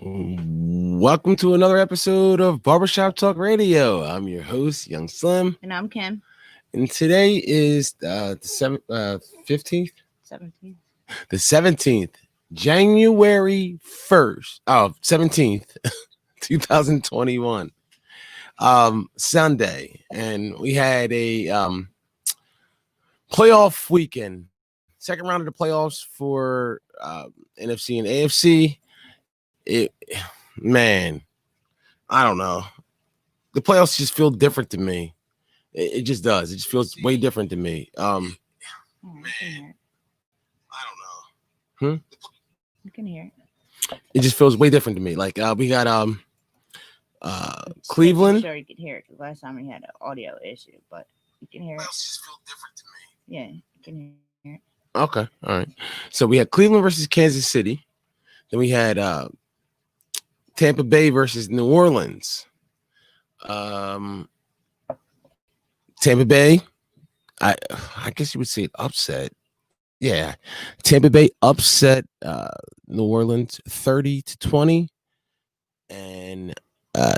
Welcome to another episode of Barbershop Talk Radio. I'm your host, Young Slim. And I'm Kim. And today is the 15th? 17th. The 17th, January 1st, 17th, 2021, Sunday. And we had a playoff weekend, second round of the playoffs for NFC and AFC. I don't know. The playoffs just feel different to me. It just does. It just feels way different to me. I don't know. You can hear it. It just feels way different to me. Like we got Cleveland. Sure, you could hear it. Because last time we had an audio issue, but you can hear it. Just feel different to me. Yeah, you can hear it. Okay, all right. So we had Cleveland versus Kansas City. Then we had Tampa Bay versus New Orleans. Tampa Bay, I guess you would say upset. Yeah, Tampa Bay upset New Orleans 30-20, and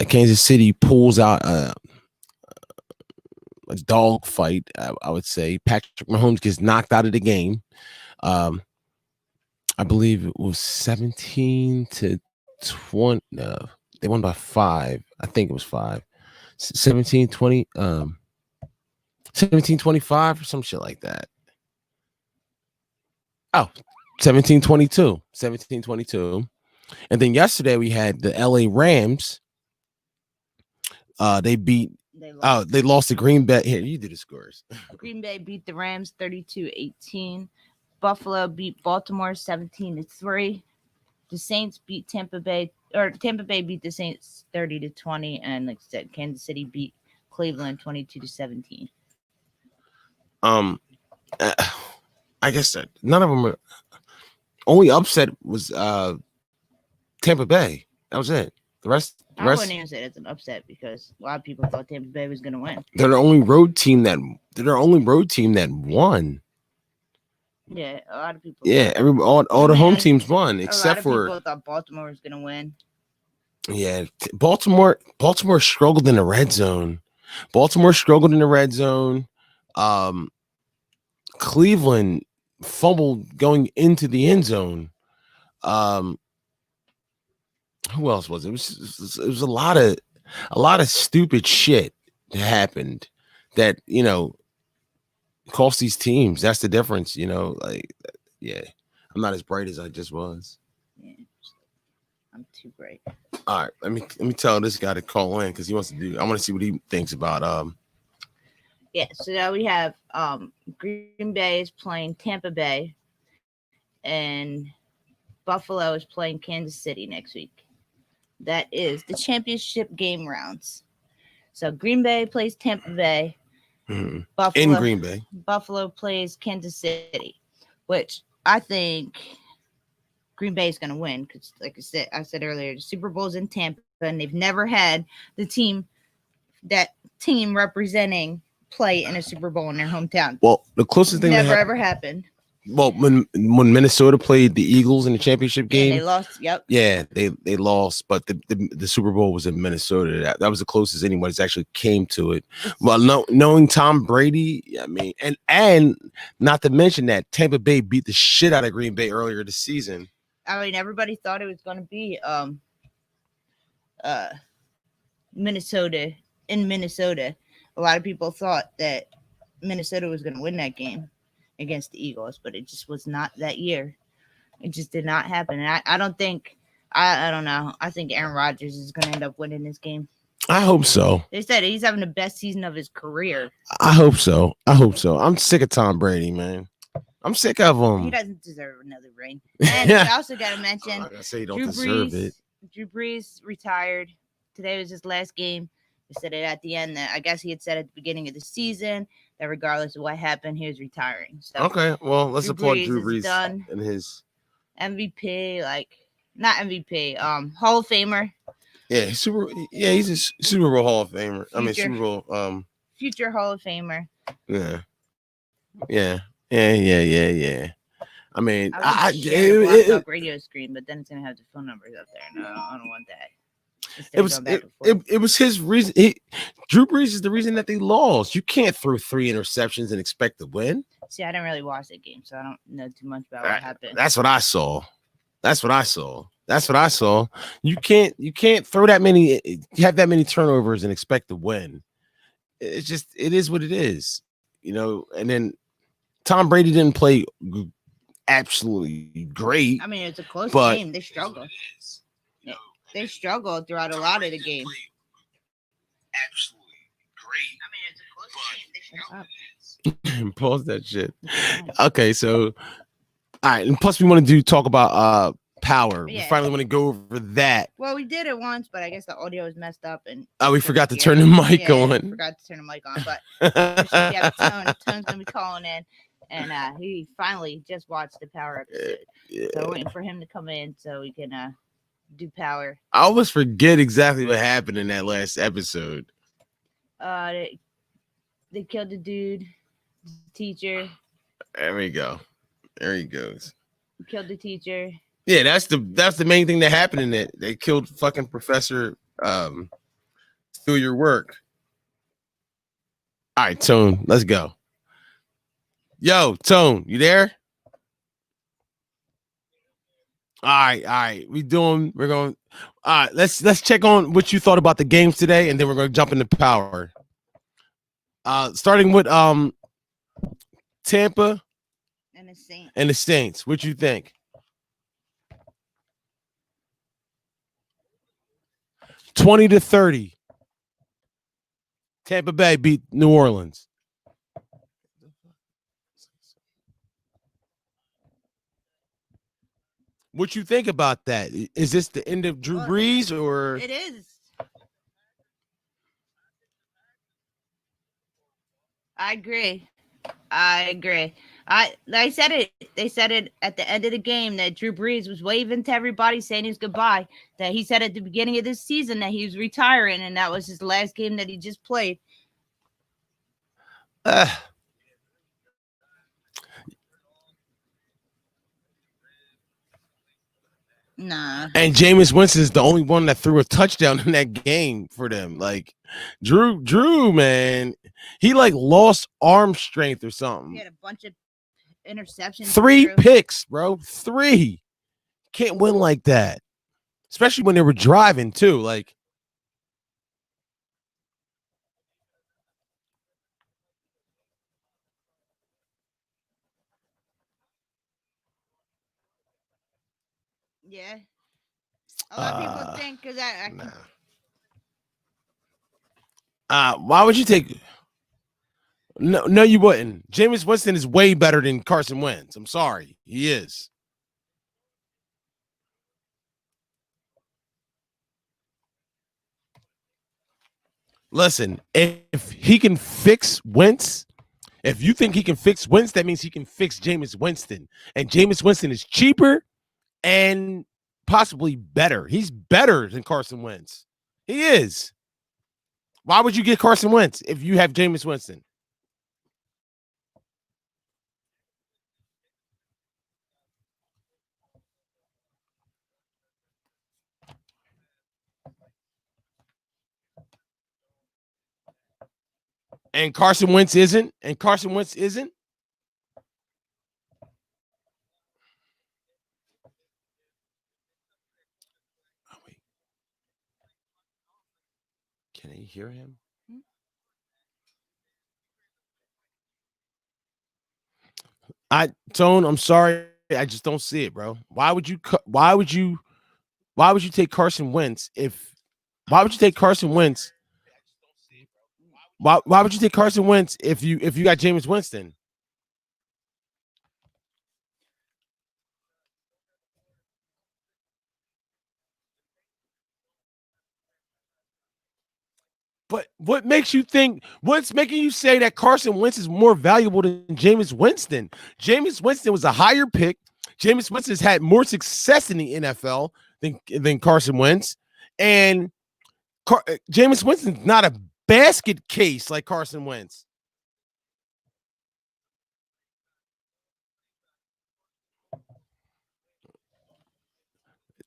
Kansas City pulls out a dog fight. I would say Patrick Mahomes gets knocked out of the game. I believe it was 17-20. No, they won by 5. I think it was 5. 17-20. 17-25 or some shit like that. Oh, 17-22. 17-22. And then yesterday we had the LA Rams. They lost to Green Bay. Here, you do the scores. Green Bay beat the Rams 32-18. Buffalo beat Baltimore 17-3. The Saints beat Tampa Bay beat the Saints 30-20, and like I said, Kansas City beat Cleveland 22-17. I guess that none of them were. Only upset was Tampa Bay. That was it. The rest. I wouldn't even say it's an upset because a lot of people thought Tampa Bay was going to win. They're the only road team that won. Yeah, a lot of people. Yeah, all the home teams won except for. People thought Baltimore was going to win. Yeah, Baltimore struggled in the red zone. Cleveland fumbled going into the end zone. Who else was it? It was a lot of stupid shit that happened that cost these teams. That's the difference, like, yeah, I'm not as bright as I just was. Yeah, I'm too bright. All right, let me tell this guy to call in because he wants to do. I want to see what he thinks about. Yeah, so now we have Green Bay is playing Tampa Bay, and Buffalo is playing Kansas City next week. That is the championship game rounds. So Green Bay plays Tampa Bay. Mm-hmm. Buffalo, in Green Bay. Buffalo plays Kansas City, which I think Green Bay is going to win because, like I said earlier, the Super Bowl's in Tampa, and they've never had the team representing play in a Super Bowl in their hometown. Well, the closest thing never ever happened. Well, when Minnesota played the Eagles in the championship game, they lost. Yep. Yeah, they lost, but the Super Bowl was in Minnesota. That was the closest anybody's actually came to it. Well, knowing Tom Brady, I mean, and not to mention that Tampa Bay beat the shit out of Green Bay earlier this season. I mean, everybody thought it was going to be Minnesota in Minnesota. A lot of people thought that Minnesota was going to win that game against the Eagles, but it just was not that year. It just did not happen. And I don't think I don't know. I think Aaron Rodgers is going to end up winning this game. I hope so. They said he's having the best season of his career. I hope so. I'm sick of Tom Brady, man. I'm sick of him. He doesn't deserve another ring. And we also got to mention I say he don't deserve it. Drew Brees retired. Today was his last game. He said it at the end that I guess he had said at the beginning of the season that regardless of what happened, he was retiring. So okay, well, let's applaud Drew Brees done. And his MVP, not MVP, Hall of Famer. Yeah, he's a Super Bowl Hall of Famer. Super Bowl future Hall of Famer. Yeah. I mean, I would share the Block Talk radio screen, but then it's gonna have the phone numbers up there. No, I don't want that. It was his reason. Drew Brees is the reason that they lost. You can't throw 3 interceptions and expect to win. See, I didn't really watch that game, so I don't know too much about what happened. That's what I saw. You can't throw that many, have that many turnovers and expect to win. It is what it is, And then Tom Brady didn't play absolutely great. I mean, it's a close game. They struggled. They struggled throughout a lot of the game. Absolutely great. I mean, it's a close game. Pause that shit. Okay, so all right, and plus we want to talk about power. Yeah. We finally want to go over that. Well, we did it once, but I guess the audio was messed up, and we forgot to turn the mic on. Forgot to turn the mic on, but Tone's gonna be calling in, and he finally just watched the power episode. Yeah. So we're waiting for him to come in so we can do power. I always forget exactly what happened in that last episode. They killed the dude, the teacher. There we go. There he goes. Killed the teacher. Yeah, that's the main thing that happened in it. They killed fucking Professor Steal Your Work. All right, Tone, let's go. Yo, Tone, you there? All right. We're going. All right, let's check on what you thought about the games today, and then we're going to jump into power. Starting with Tampa and the Saints. What you think? 20-30. Tampa Bay beat New Orleans. What you think about that? Is this the end of Drew Brees, or it is? I agree. They said it at the end of the game that Drew Brees was waving to everybody saying his goodbye. That he said at the beginning of this season that he was retiring, and that was his last game that he just played. Nah. And Jameis Winston is the only one that threw a touchdown in that game for them. Like Drew, man, he like lost arm strength or something. He had a bunch of interceptions. 3 picks, bro. 3. Can't win like that. Especially when they were driving too. Like, yeah. A lot of people think because why would you take? No, you wouldn't. Jameis Winston is way better than Carson Wentz. I'm sorry, he is. Listen, if he can fix Wentz, if you think he can fix Wentz, that means he can fix Jameis Winston. And Jameis Winston is cheaper and possibly better. He's better than Carson Wentz. He is. Why would you get Carson Wentz if you have Jameis Winston? And Carson Wentz isn't? Oh, wait. Can I hear him? Tone, I'm sorry. I just don't see it, bro. Why would you take Carson Wentz why would you take Carson Wentz? Why would you take Carson Wentz if you got Jameis Winston? But what's making you say that Carson Wentz is more valuable than Jameis Winston? Jameis Winston was a higher pick. Jameis Winston has had more success in the NFL than Carson Wentz. And Jameis Winston's not a basket case like Carson Wentz.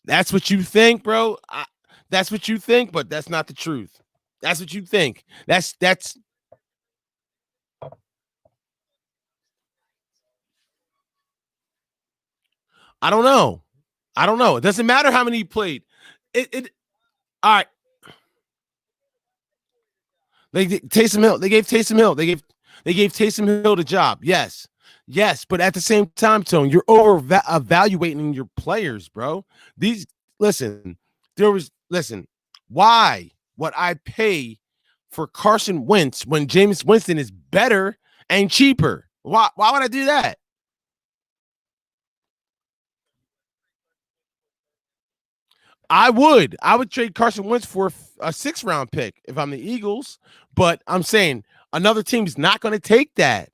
That's what you think, bro. That's what you think, but that's not the truth. That's what you think. That's I don't know. I don't know. It doesn't matter how many he played. It all right. Taysom Hill. They gave Taysom Hill. They gave Taysom Hill the job. Yes. Yes, but at the same time, Tone, you're over evaluating your players, bro. These listen, listen, why would I pay for Carson Wentz when Jameis Winston is better and cheaper? Why would I do that? I would trade Carson Wentz for a 6th-round pick if I'm the Eagles, but I'm saying another team's not going to take that.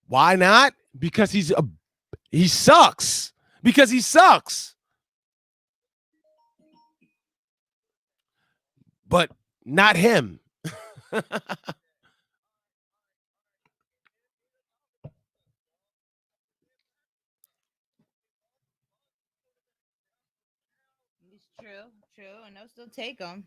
Why not? Because he sucks. Because he sucks. But not him. It's true, and they'll still take them.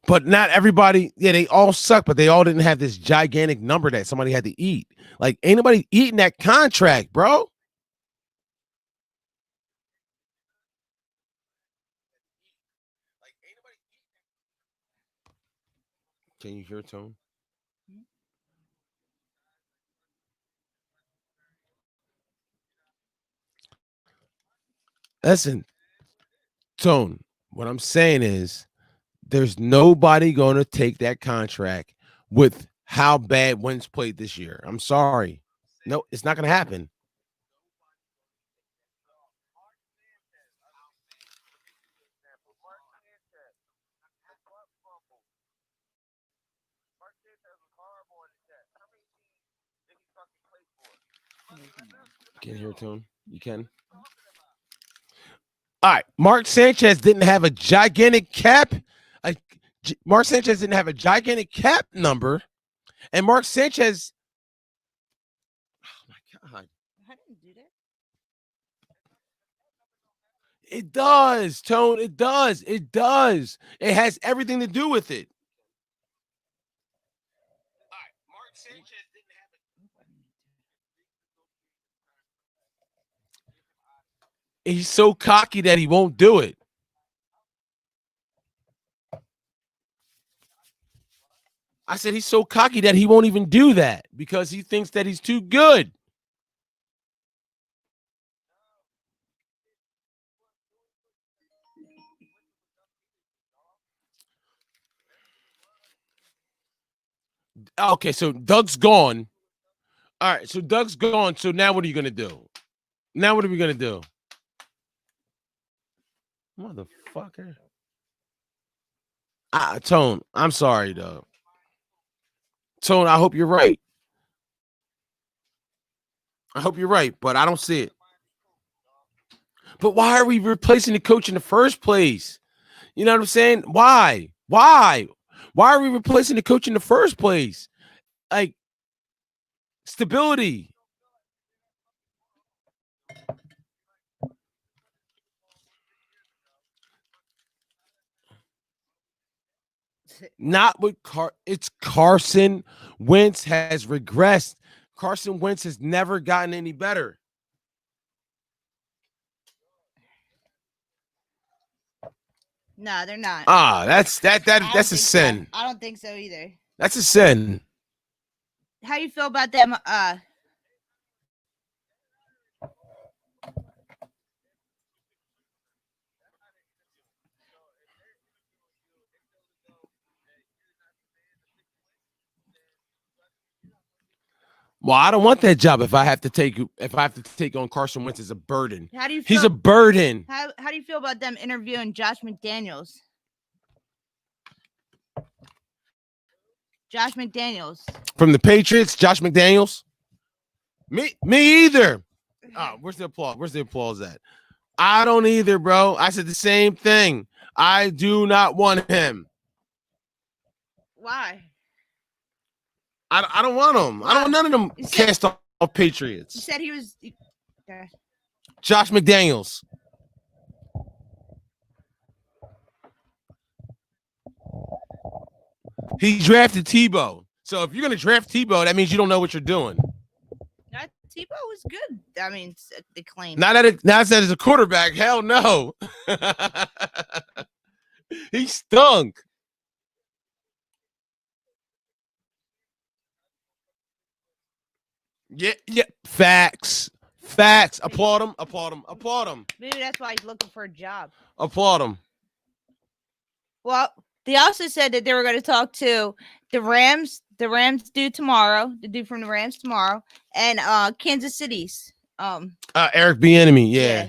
But not everybody, yeah, they all suck, but they all didn't have this gigantic number that somebody had to eat. Like, ain't nobody eating that contract, bro. Can you hear Tone? Listen, Tone, what I'm saying is there's nobody going to take that contract with how bad Wentz played this year. I'm sorry. No, it's not going to happen. Can you hear Tone? You can? All right. Mark Sanchez didn't have a gigantic cap. Mark Sanchez didn't have a gigantic cap number. And Mark Sanchez. Oh, my God. I didn't do that. It does, Tone. It does. It does. It has everything to do with it. All right. Mark Sanchez didn't have it. He's so cocky that he won't do it. I said he's so cocky that he won't even do that because he thinks that he's too good. Okay, so Doug's gone. All right, so Doug's gone. So now what are you gonna do? Now what are we gonna do? Motherfucker. Tone, I'm sorry, though. Tone, I hope you're right. I hope you're right, but I don't see it. But why are we replacing the coach in the first place? You know what I'm saying? Why? Why? Why are we replacing the coach in the first place? Like stability. Not with it's Carson Wentz has regressed. Carson Wentz has never gotten any better. No, they're not. That's that's a sin. I don't think so either. That's a sin. How you feel about them? Well, I don't want that job if I have to take on Carson Wentz as a burden. How do you feel? He's a burden. How do you feel about them interviewing Josh McDaniels? Josh McDaniels from the Patriots. Josh McDaniels. Me either. Oh, where's the applause? Where's the applause at? I don't either, bro. I said the same thing. I do not want him. Why? I don't want him. I don't want none of them cast off Patriots. You said he was. Josh McDaniels. He drafted Tebow. So if you're going to draft Tebow, that means you don't know what you're doing. Tebow was good. I mean, they claim. Not that as a quarterback. Hell no. He stunk. Yeah. Facts. Applaud him. Maybe that's why he's looking for a job. Applaud him. Well, they also said that they were going to talk to the Rams. The Rams do tomorrow. The dude from the Rams tomorrow, and Kansas City's. Eric Bieniemy. Yeah.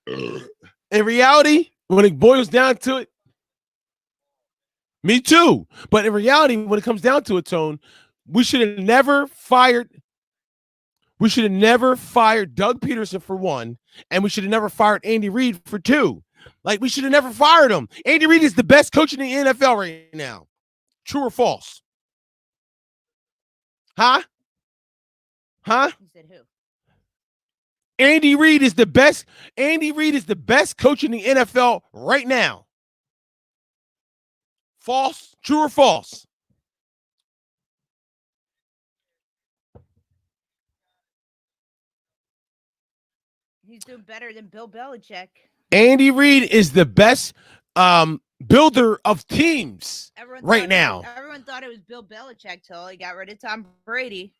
In reality, when it boils down to it, me too. But in reality, when it comes down to it, Tone, we should have never fired. We should have never fired Doug Peterson for one, and we should have never fired Andy Reid for two. Like, we should have never fired him. Andy Reid is the best coach in the NFL right now. True or false? Huh? You said who? Andy Reid is the best. Andy Reid is the best coach in the NFL right now. False? True or false? He's doing better than Bill Belichick. Andy Reid is the best builder of teams right now. Everyone thought it was Bill Belichick till he got rid of Tom Brady.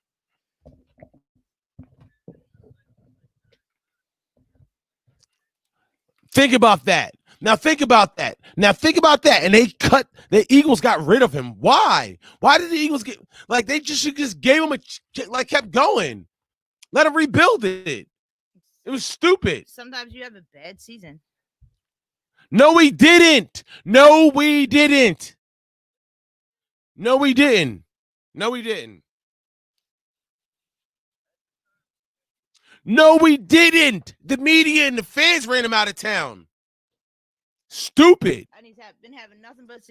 Think about that. Now think about that. And the Eagles got rid of him. Why? Why did the Eagles get they just gave him kept going. Let him rebuild it. It was stupid. Sometimes you have a bad season. No, we didn't. No, we didn't. The media and the fans ran him out of town. Stupid. And he's been having nothing but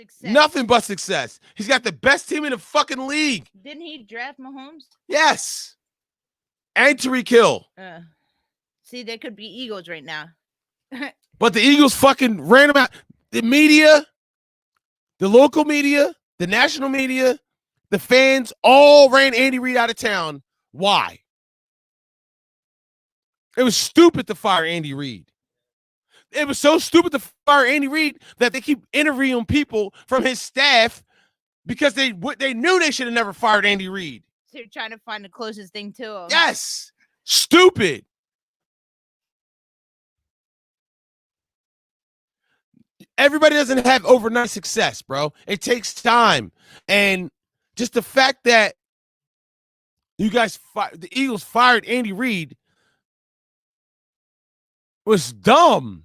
success. He's got the best team in the fucking league. Didn't he draft Mahomes? Yes. And Tariq Hill. See, they could be Eagles right now. But the Eagles fucking ran him out. The media, the local media, the national media, the fans all ran Andy Reid out of town. Why? It was stupid to fire Andy Reid. It was so stupid to fire Andy Reid that they keep interviewing people from his staff because they knew they should have never fired Andy Reid. So you're trying to find the closest thing to him. Yes. Stupid. Everybody doesn't have overnight success, bro. It takes time. And just the fact that the Eagles fired Andy Reid was dumb.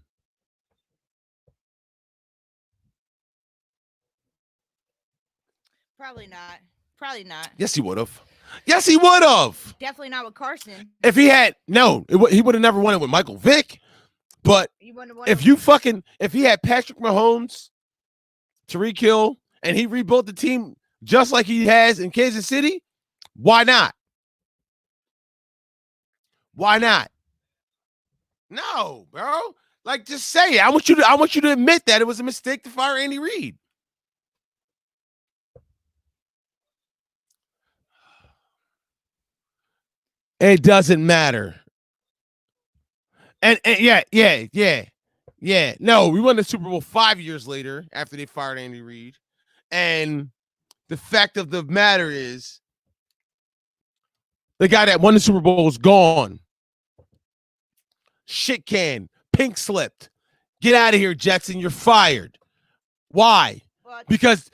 Probably not. Yes, he would have. Definitely not with Carson. If he had, he would have never won it with Michael Vick. But if he had Patrick Mahomes, Tariq Hill, and he rebuilt the team just like he has in Kansas City, why not? No, bro. Just say it. I want you to admit that it was a mistake to fire Andy Reid. It doesn't matter. And yeah. No, we won the Super Bowl 5 years later after they fired Andy Reid. And the fact of the matter is, the guy that won the Super Bowl is gone. Shit can. Pink slipped. Get out of here, Jetson. You're fired. Why? What? Because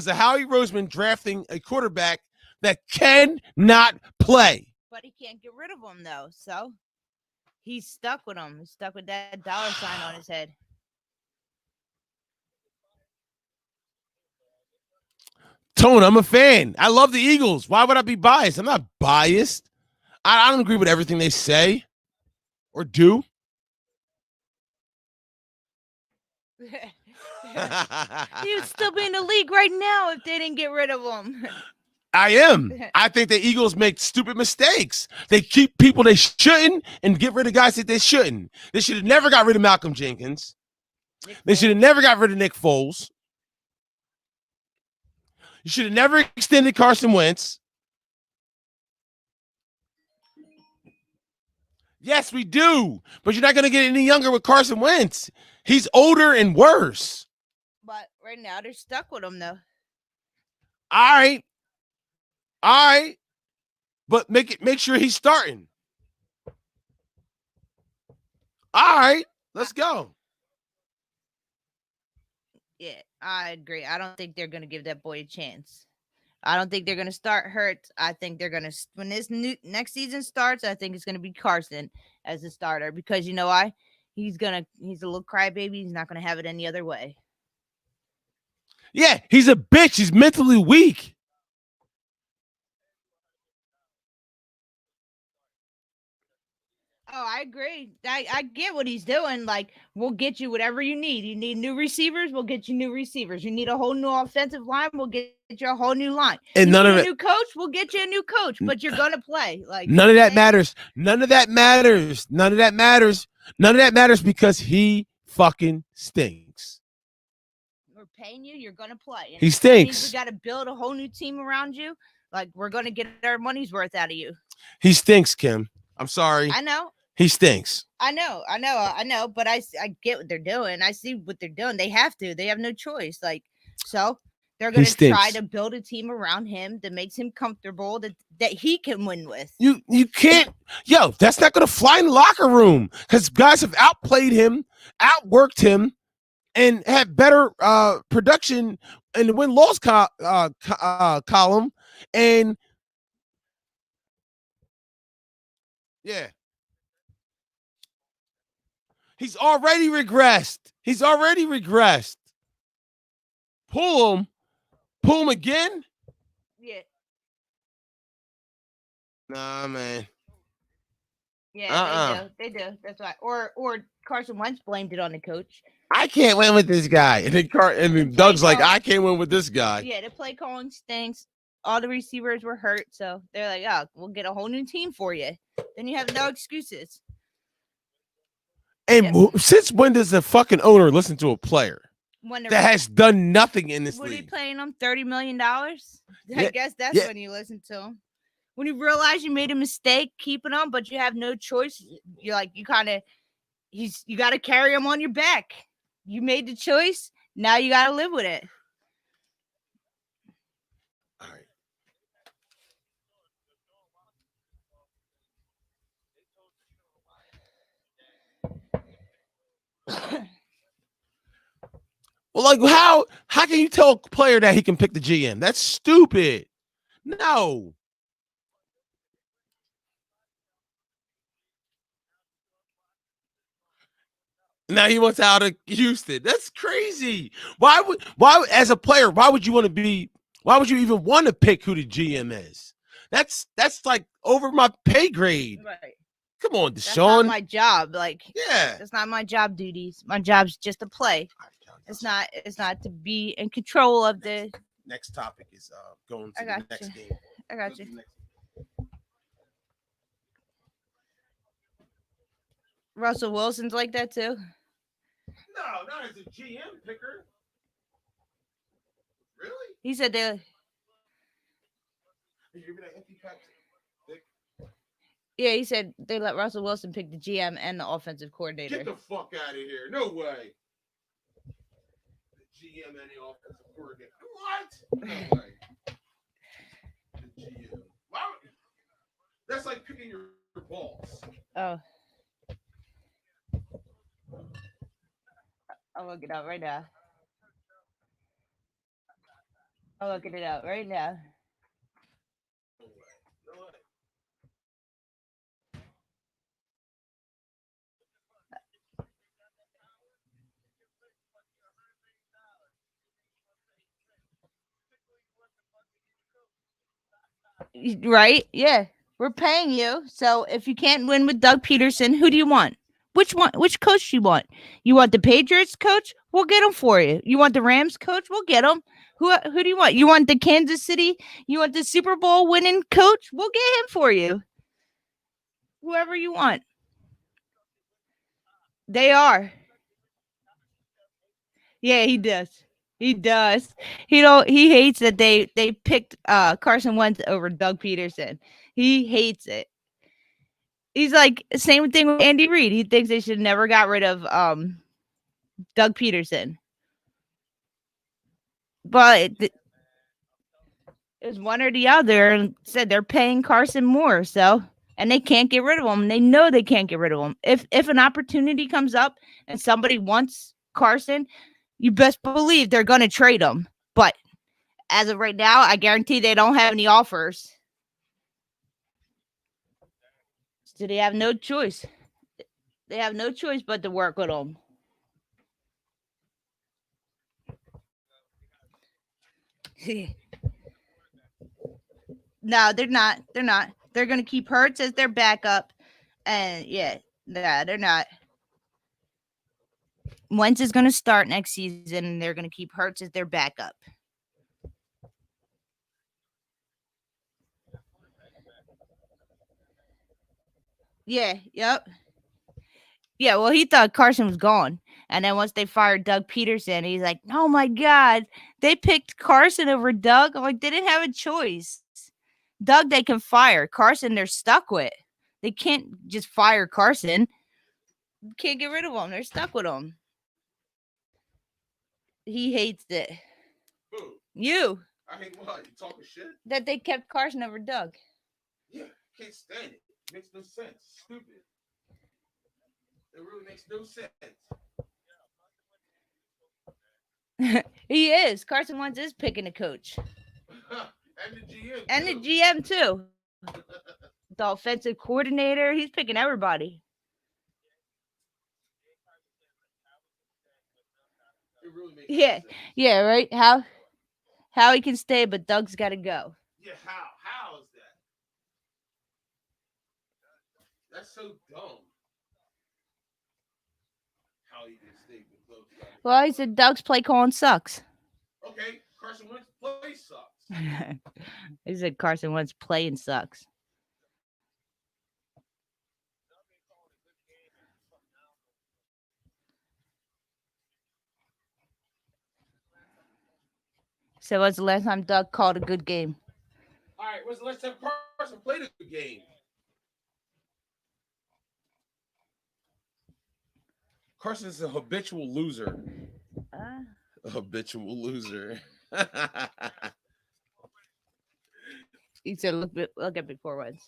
of Howie Roseman drafting a quarterback that cannot play. But he can't get rid of him, though. So he's stuck with him. He's stuck with that dollar sign on his head. Tone, I'm a fan. I love the Eagles. Why would I be biased? I'm not biased. I don't agree with everything they say or do. He would still be in the league right now if they didn't get rid of him. I am. I think the Eagles make stupid mistakes. They keep people they shouldn't and get rid of guys that they shouldn't. They should have never got rid of Malcolm Jenkins. They should have never got rid of Nick Foles. You should have never extended Carson Wentz. Yes, we do. But you're not going to get any younger with Carson Wentz. He's older and worse. But right now they're stuck with him, though. All right. But make sure he's starting. All right. Let's go. Yeah, I agree. I don't think they're going to give that boy a chance. I don't think they're going to start Hurts. I think they're going to, when this next season starts, I think it's going to be Carson as the starter because you know why? He's a little crybaby. He's not going to have it any other way. Yeah, he's a bitch. He's mentally weak. Oh, I agree. I get what he's doing. Like, we'll get you whatever you need. You need new receivers, we'll get you new receivers. You need a whole new offensive line, we'll get you a whole new line. And none of it. New coach, we'll get you a new coach. But you're gonna play. Like none of that matters. None of that matters. None of that matters. None of that matters because he fucking stinks. We're paying you. You're gonna play. And he stinks. We got to build a whole new team around you. Like we're gonna get our money's worth out of you. He stinks, Kim. I'm sorry. I know. He stinks. I know, but I get what they're doing. I see what they're doing. They have to. They have no choice. Like, so they're going to try to build a team around him that makes him comfortable, that he can win with. You can't. Yo, that's not going to fly in the locker room because guys have outplayed him, outworked him, and had better production in the win-loss column. And yeah. He's already regressed. Pull him again? Yeah. Nah, man. Yeah, they do. That's why. Or Carson Wentz blamed it on the coach. I can't win with this guy. And then Doug's like, I can't win with this guy. Yeah, the play calling stinks. All the receivers were hurt, so they're like, oh, we'll get a whole new team for you. Then you have no excuses. And since when does the fucking owner listen to a player that has done nothing in this league? What are you paying him? $30 million? I guess that's when you listen to him. When you realize you made a mistake keeping him, but you have no choice. You're like, you got to carry him on your back. You made the choice. Now you got to live with it. All right. Well, like how can you tell a player that he can pick the GM? That's stupid. No. Now he wants out of Houston. That's crazy. Why as a player, why would you even want to pick who the GM is? That's like over my pay grade. Right. Come on, Deshaun. That's not my job. Like, yeah, that's not my job duties. My job's just to play. It's not to be in control of the next topic is going to the next game. I got you. Russell Wilson's like that too. No, not as a GM picker. Really? He said they. Yeah, he said they let Russell Wilson pick the GM and the offensive coordinator. Get the fuck out of here! No way. GM and the offensive coordinator. What? No way. The GM. Why would, that's like picking your balls. Oh. I'm looking it up right now. I'm looking it up right now. No way. No way. Right? Yeah. We're paying you. So if you can't win with Doug Peterson, who do you want? Which coach do you want? You want the Patriots coach? We'll get him for you. You want the Rams coach? We'll get him. Who do you want? You want the Kansas City? You want the Super Bowl winning coach? We'll get him for you. Whoever you want. They are. Yeah, he does. He does. He hates that they picked Carson Wentz over Doug Peterson. He hates it. He's like same thing with Andy Reid. He thinks they should never got rid of Doug Peterson. But it's one or the other, and said they're paying Carson more, so and they can't get rid of him. They know they can't get rid of him. If an opportunity comes up and somebody wants Carson, you best believe they're going to trade him. But as of right now, I guarantee they don't have any offers. So they have no choice. They have no choice but to work with him. No, they're not. They're not. They're going to keep Hurts as their backup. And yeah, nah, they're not. Wentz is going to start next season, and they're going to keep Hurts as their backup. Yeah, yep. Yeah, well, he thought Carson was gone. And then once they fired Doug Peterson, he's like, oh my God, they picked Carson over Doug. I'm like, they didn't have a choice. Doug, they can fire. Carson, they're stuck with. They can't just fire Carson. Can't get rid of him. They're stuck with him. He hates it. Who? You. I hate what? You talking shit? That they kept Carson over Doug. Yeah, can't stand it. It makes no sense. Stupid. It really makes no sense. He is. Carson Wentz is picking a coach. And the GM. And the GM, too. The offensive coordinator. He's picking everybody. It really makes Yeah. sense. Yeah, right? How he can stay, but Doug's got to go. Yeah, how? How is that? That's so dumb. How you can stay with Doug's got to go. Well, he said Doug's play calling sucks. Okay, Carson Wentz play sucks. He said Carson Wentz playing sucks. So when's the last time Doug called a good game? All right, when's the last time Carson played a good game? Carson's a habitual loser. A habitual loser. He said, look at before wins.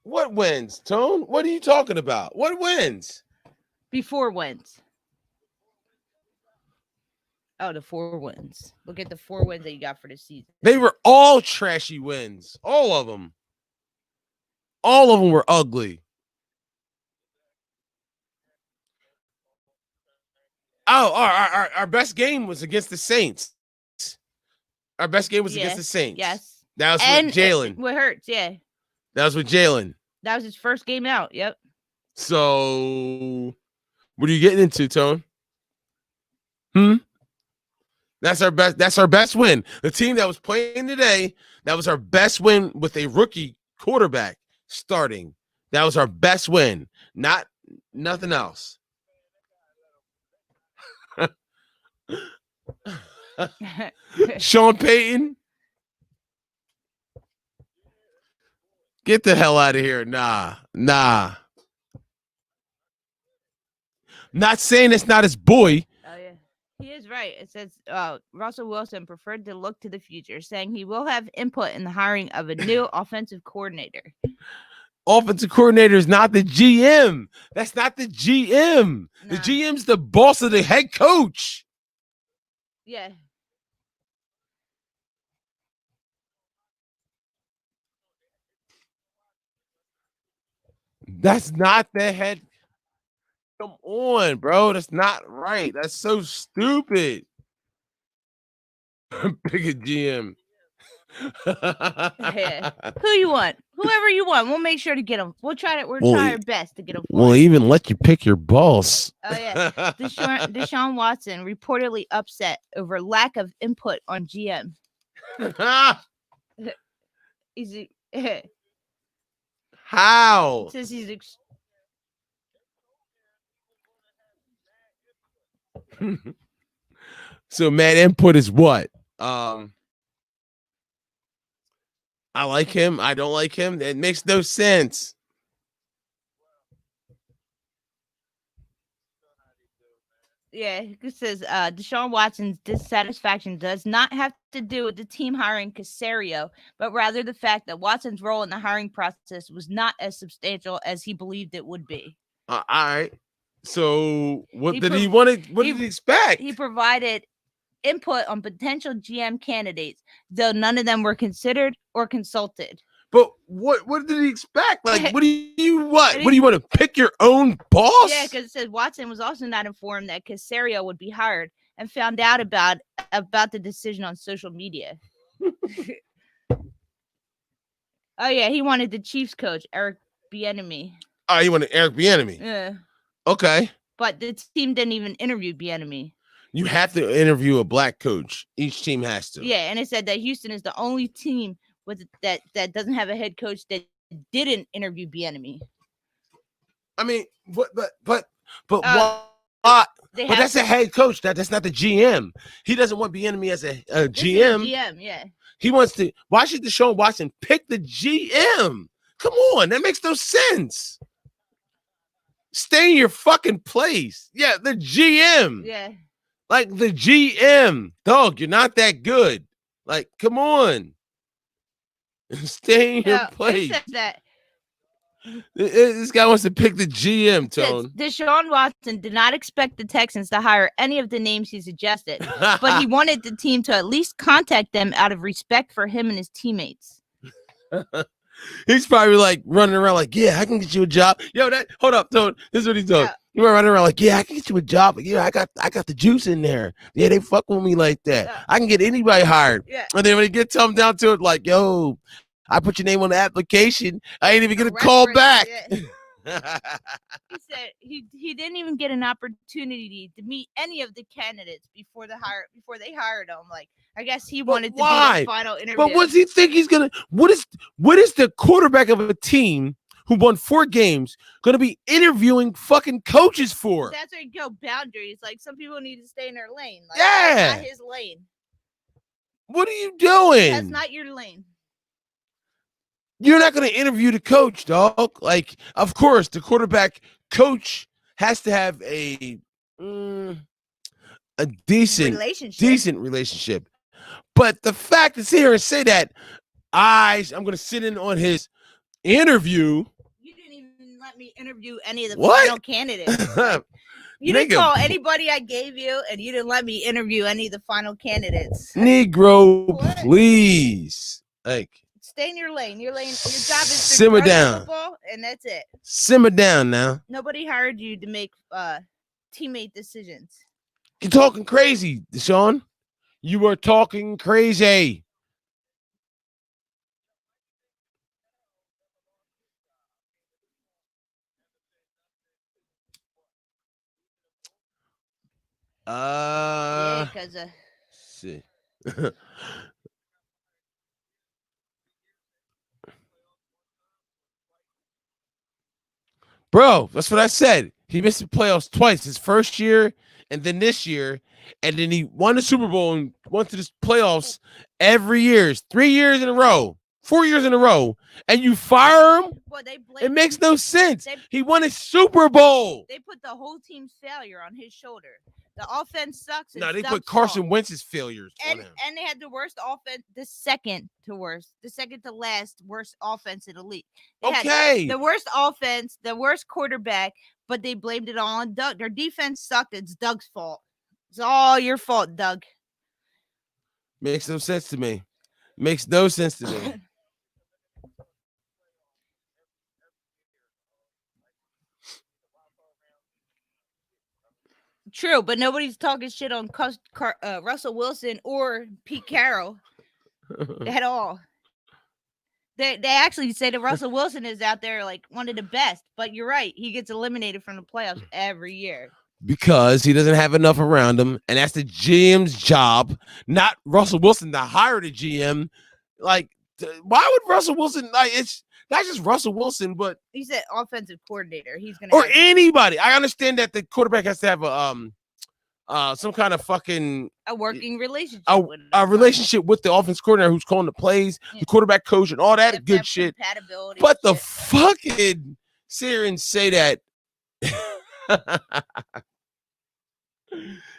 What wins, Tone? What are you talking about? What wins? Before wins. Oh, the 4 wins. Look at the 4 wins that you got for the season. They were all trashy wins. All of them. All of them were ugly. Oh, our best game was against the Saints. Our best game was against the Saints. Yes. That was with Jalen. What hurts, yeah. That was with Jalen. That was his first game out. Yep. So, what are you getting into, Tone? That's our best. That's our best win. The team that was playing today, that was our best win with a rookie quarterback starting. That was our best win. Not nothing else. Sean Payton, get the hell out of here. Nah. Not saying it's not his boy. Oh, yeah. He is right. It says Russell Wilson preferred to look to the future, saying he will have input in the hiring of a new offensive coordinator. Offensive coordinator is not the GM. That's not the GM. Nah. The GM's the boss of the head coach. Yeah. That's not the head. Come on, bro. That's not right. That's so stupid. Pick a GM. Yeah. Who you want? Whoever you want. We'll make sure to get them. We'll try to. We'll Well, try our best to get them for We'll you. even let you pick your boss. Oh yeah. Deshaun Watson reportedly upset over lack of input on GM. He's How? says he's So mad input is what? I like him. I don't like him. It makes no sense. Yeah, it says Deshaun Watson's dissatisfaction does not have to do with the team hiring Caserio, but rather the fact that Watson's role in the hiring process was not as substantial as he believed it would be. All right. So what did he want to? What did he expect? He provided input on potential GM candidates, though none of them were considered or consulted. But what did he expect? Like, what do you what? What do you want to pick your own boss? Yeah, because it says Watson was also not informed that Caserio would be hired and found out about the decision on social media. Oh yeah, he wanted the Chiefs coach Eric Bieniemy. Oh, he wanted Eric Bieniemy. Yeah. Okay. But the team didn't even interview Bieniemy. You have to interview a black coach. Each team has to. Yeah, and it said that Houston is the only team with that doesn't have a head coach that didn't interview Bieniemy. I mean, but what? But that's a head coach. That's not the GM. He doesn't want Bieniemy as a GM. GM, yeah. He wants to. Why should Deshaun Watson pick the GM? Come on, that makes no sense. Stay in your fucking place. Yeah, the GM. Yeah. Like the GM. Dog, you're not that good. Like, come on. Stay in your place. It says that this guy wants to pick the GM, Tone. Deshaun Watson did not expect the Texans to hire any of the names he suggested, but he wanted the team to at least contact them out of respect for him and his teammates. He's probably like running around like, yeah, I can get you a job. Yo, hold up, Tone. This is what he's doing. Yeah. He's running around like, yeah, I can get you a job. Yeah, I got the juice in there. Yeah, they fuck with me like that. Yeah. I can get anybody hired. Yeah. And then when it gets down to it, like, yo, I put your name on the application. I ain't even get a call back. Yeah. He said he didn't even get an opportunity to meet any of the candidates before they hired him. Like, I guess he wanted to do the final interview. But what does he think he's gonna? What is the quarterback of a team who won 4 games gonna be interviewing fucking coaches for? That's where you go boundaries. Like, some people need to stay in their lane. Like, yeah, that's not his lane. What are you doing? That's not your lane. You're not going to interview the coach, dog. Like, of course, the quarterback coach has to have a decent relationship. But the fact to sit here and say that I'm going to sit in on his interview. You didn't even let me interview any of the final candidates. Like, you didn't call anybody I gave you, and you didn't let me interview any of the final candidates. Negro, please. Like, stay in your lane. Your job is to simmer down, football, and that's it. Simmer down now. Nobody hired you to make teammate decisions. You're talking crazy, Deshaun. You are talking crazy. Yeah, because see. Bro, that's what I said. He missed the playoffs twice. His first year and then this year. And then he won the Super Bowl and went to the playoffs every year. 3 years in a row. 4 years in a row. And you fire him? Well, it makes no sense. He won a Super Bowl. They put the whole team's failure on his shoulder. The offense sucks. No, they put Carson Wentz's failures on him. And they had the worst offense, the second to last worst offense in the league. They had the worst offense, the worst quarterback, but they blamed it all on Doug. Their defense sucked. It's Doug's fault. It's all your fault, Doug. Makes no sense to me. Makes no sense to me. True, but nobody's talking shit on Russell Wilson or Pete Carroll. at all. They actually say that Russell Wilson is out there like one of the best, but you're right. He gets eliminated from the playoffs every year. Because he doesn't have enough around him, and that's the GM's job, not Russell Wilson to hire the GM. Like, why would Russell Wilson, like, it's not just Russell Wilson, but he's an offensive coordinator. He's gonna or anybody. I understand that the quarterback has to have some kind of fucking a working relationship, a relationship with the offense coordinator who's calling the plays, the quarterback coach, and all that good shit. But the fucking sit here and say that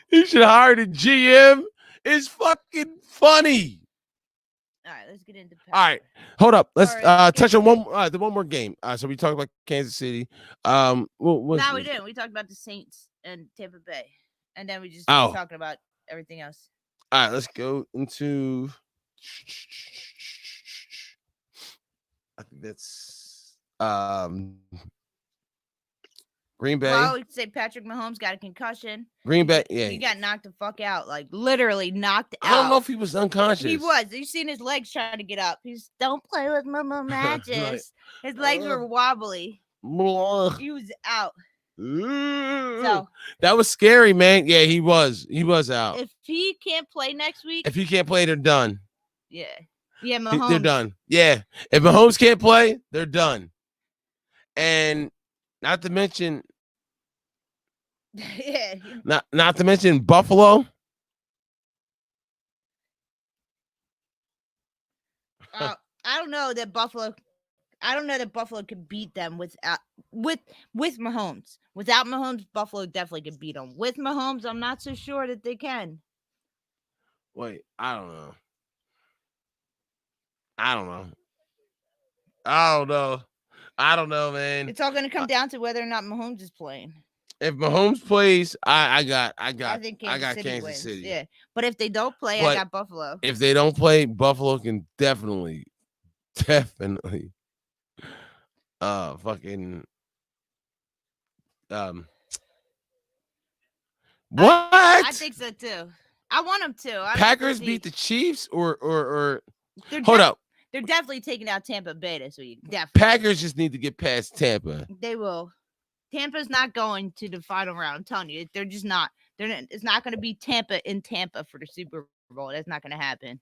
he should hire the GM is fucking funny. All right, let's get into power. All right, hold up. Let's touch on one more game. So we talked about Kansas City. No, we didn't. We talked about the Saints and Tampa Bay, and then we just were talking about everything else. All right, let's go into. I think that's Green Bay. Well, we could say Patrick Mahomes got a concussion. Green Bay, yeah. He got knocked the fuck out, like literally knocked out. I don't know if he was unconscious. He was. You seen his legs trying to get up. He's don't play with my matches. His legs were wobbly. He was out. So that was scary, man. Yeah, he was. He was out. If he can't play next week, if he can't play, they're done. Yeah, Mahomes. They're done. Yeah, if Mahomes can't play, they're done. And not to mention, yeah, not to mention Buffalo. I don't know that Buffalo. I don't know that Buffalo could beat them with Mahomes. Without Mahomes, Buffalo definitely could beat them. With Mahomes, I'm not so sure that they can. Wait, I don't know. I don't know, man. It's all going to come down to whether or not Mahomes is playing. If Mahomes plays, I got Kansas City. Yeah, but if they don't play, I got Buffalo. If they don't play, Buffalo can definitely. Fucking what? I think so too. I want them to. Packers beat the Chiefs or hold up. They're definitely taking out Tampa Bay this week. Definitely. Packers just need to get past Tampa. They will. Tampa's not going to the final round. I'm telling you, they're just not. It's not going to be Tampa in Tampa for the Super Bowl. That's not going to happen.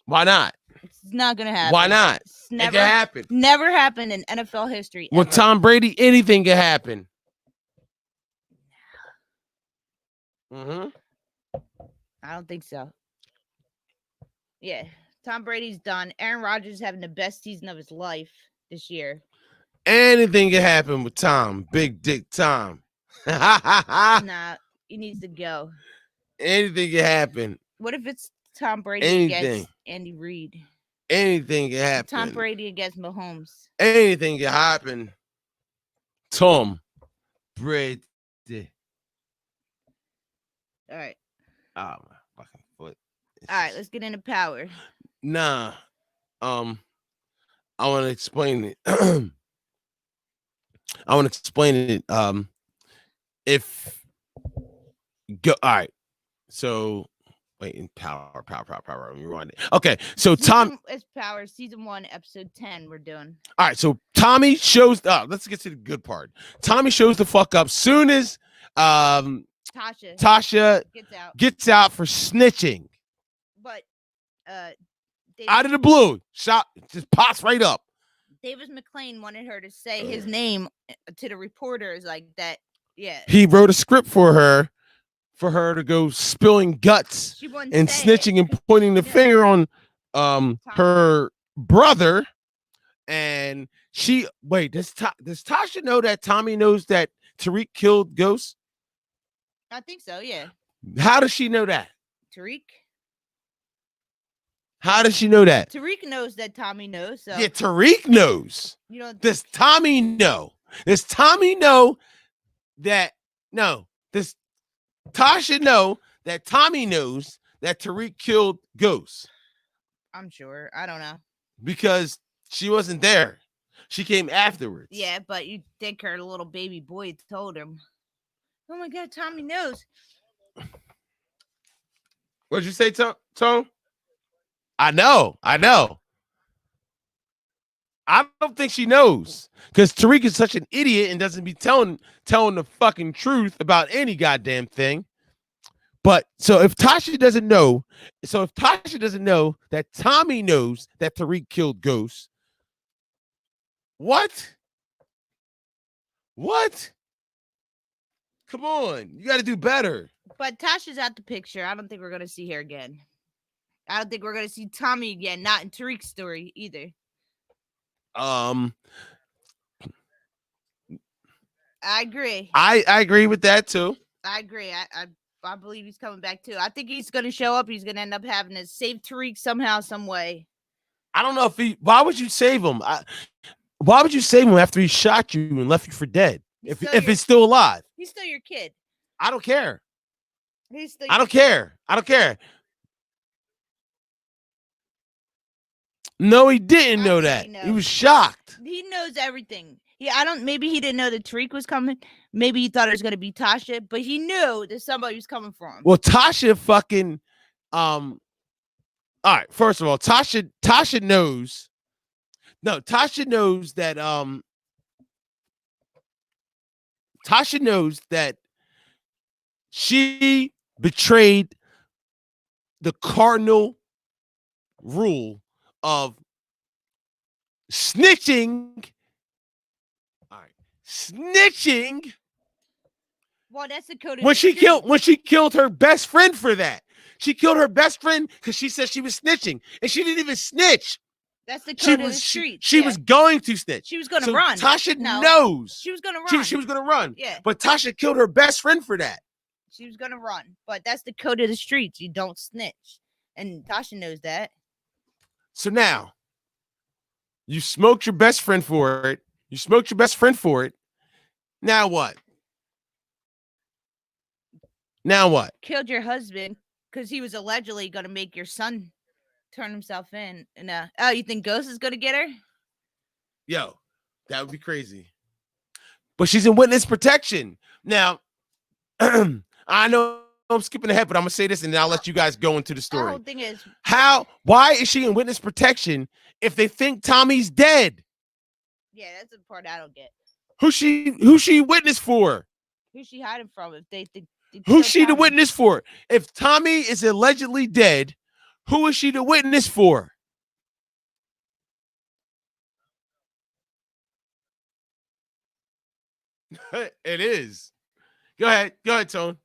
Why not? It's not going to happen. Why not? It can happen. Never happened in NFL history. With Tom Brady, anything can happen. I don't think so. Yeah. Tom Brady's done. Aaron Rodgers is having the best season of his life this year. Anything can happen with Tom. Big Dick Tom. Nah, he needs to go. Anything can happen. What if it's Tom Brady against Andy Reid? Anything can happen. Tom Brady against Mahomes. Anything can happen. Tom Brady. All right. Oh, my fucking foot. All right, let's get into power. Nah. I want to explain it. I want to explain it. If go all right. So wait, in power. Rewind it. Okay, so it's Power Season 1, Episode 10. We're doing. All right, so Tommy shows up. Let's get to the good part. Tommy shows the fuck up soon as Tasha gets out for snitching. But out of the blue, shot just pops right up. Davis McClain wanted her to say his name to the reporters like that. Yeah. He wrote a script for her to go spilling guts and snitching and pointing the finger on her brother. And does Tasha know that Tommy knows that Tariq killed Ghost? I think so, yeah. How does she know that? Tariq? How does she know that? Tariq knows that Tommy knows. So. Yeah, Tariq knows. Does Tommy know? Does Tommy know that? No. Does Tasha know that Tommy knows that Tariq killed Ghost? I'm sure. I don't know. Because she wasn't there. She came afterwards. Yeah, but you think her little baby boy told him. Oh my God, Tommy knows. What'd you say, Tone? I know. I don't think she knows because Tariq is such an idiot and doesn't be telling the fucking truth about any goddamn thing. But if Tasha doesn't know that Tommy knows that Tariq killed Ghost, what? What? Come on, you got to do better. But Tasha's out the picture. I don't think we're gonna see her again. I don't think we're gonna see Tommy again. Not in Tariq's story either. I agree. I agree with that too. I agree. I believe he's coming back too. I think he's gonna show up. He's gonna end up having to save Tariq somehow, some way. I don't know if he. Why would you save him? Why would you save him after he shot you and left you for dead? If it's still alive, he's still your kid. I don't care. He's still. I don't care. No, he didn't know that. He was shocked. He knows everything. Maybe he didn't know that Tariq was coming. Maybe he thought it was going to be Tasha, but he knew that somebody was coming for him. Well, Tasha fucking, all right. First of all, Tasha knows. No, Tasha knows that, Tasha knows that she betrayed the cardinal rule of snitching. All right, snitching. Well, that's the code. When she killed her best friend for that, she killed her best friend because she said she was snitching, and she didn't even snitch. That's the code of the street. She was going to snitch. She was going to run. Tasha knows she was going to run. She was going to run. Yeah, but Tasha killed her best friend for that. She was going to run, but that's the code of the streets. You don't snitch, and Tasha knows that. So now, you smoked your best friend for it. Now what? Killed your husband because he was allegedly going to make your son turn himself in. And you think Ghost is going to get her? Yo, that would be crazy. But she's in witness protection. Now, I know I'm skipping ahead, but I'm going to say this and then I'll let you guys go into the story. The whole thing is, why is she in witness protection if they think Tommy's dead? Yeah, that's the part I don't get. Who's she witness for? Who's she hiding from if they think? Who's she the witness for? If Tommy is allegedly dead, who is she the witness for? It is. Go ahead, Tone.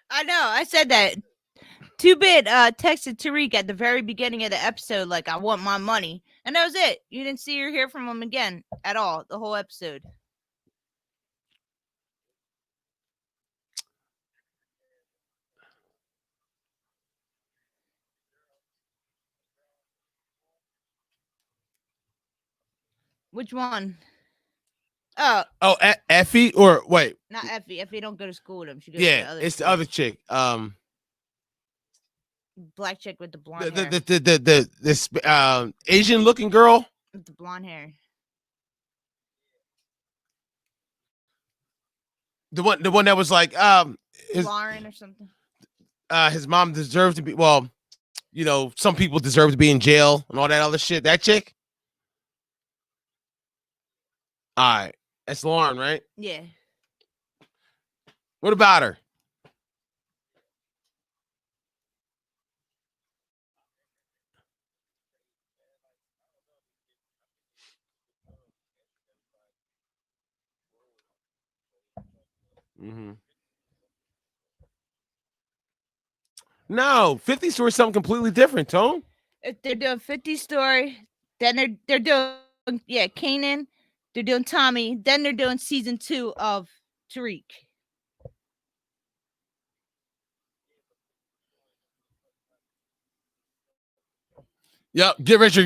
I know. I said that. Two-Bit texted Tariq at the very beginning of the episode, like, I want my money. And that was it. You didn't see or hear from him again at all, the whole episode. Which one? Oh, Effie or wait? Not Effie. Effie don't go to school with him. She goes to the other it's chick. the other chick. Black chick with the blonde hair. The Asian looking girl with the blonde hair. The one that was like Lauren or something. His mom deserves to be. Well, you know, some people deserve to be in jail and all that other shit. That chick. All right, that's Lauren, right? Yeah. What about her? Mm-hmm. No, 50 Story is something completely different, Tone. If they're doing 50 Story, then they're doing Kanan, they're doing Tommy, then they're doing season 2 of Tariq. Yep, get rich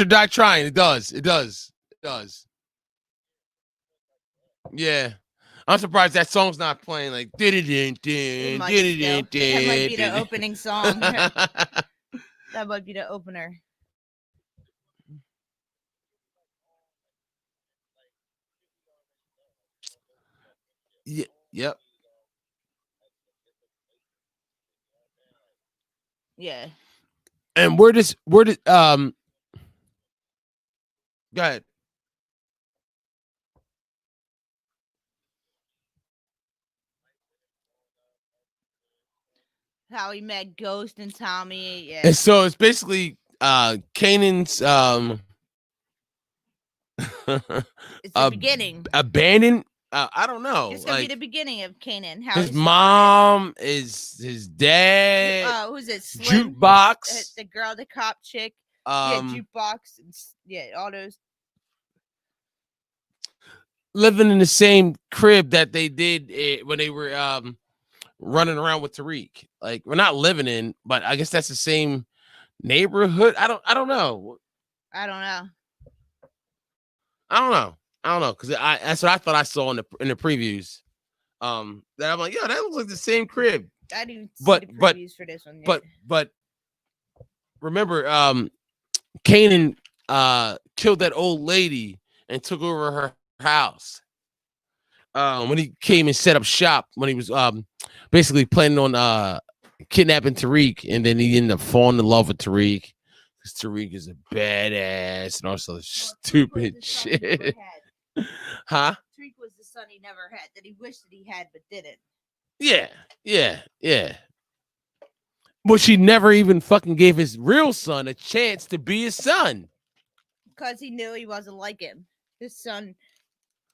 or die trying. It does. Yeah. I'm surprised that song's not playing like That might be the opening song. That might be the opener. Yeah. Yep. Yeah. And where did go ahead. How he met Ghost and Tommy. Yeah. And so it's basically Kanan's It's the beginning. abandoned. I don't know. It's gonna Like be the beginning of Kanan. How his he saw mom is his dad. who's it? Slim, Jukebox. the girl, the cop chick. Yeah, jukebox. And, yeah, all those. Living in the same crib that they did when they were running around with Tariq. Like we're not living in, but I guess that's the same neighborhood. I don't know. I don't know. Because that's what I thought I saw in the previews. That I'm like, yeah, that looks like the same crib. I didn't see the previews for this one yet. But remember, Kanan killed that old lady and took over her house. When he came and set up shop, when he was basically planning on kidnapping Tariq, and then he ended up falling in love with Tariq because Tariq is a badass and also stupid shit. Huh? Tariq was the son he never had, that he wished that he had but didn't. Yeah. But she never even fucking gave his real son a chance to be his son. Because he knew he wasn't like him. His son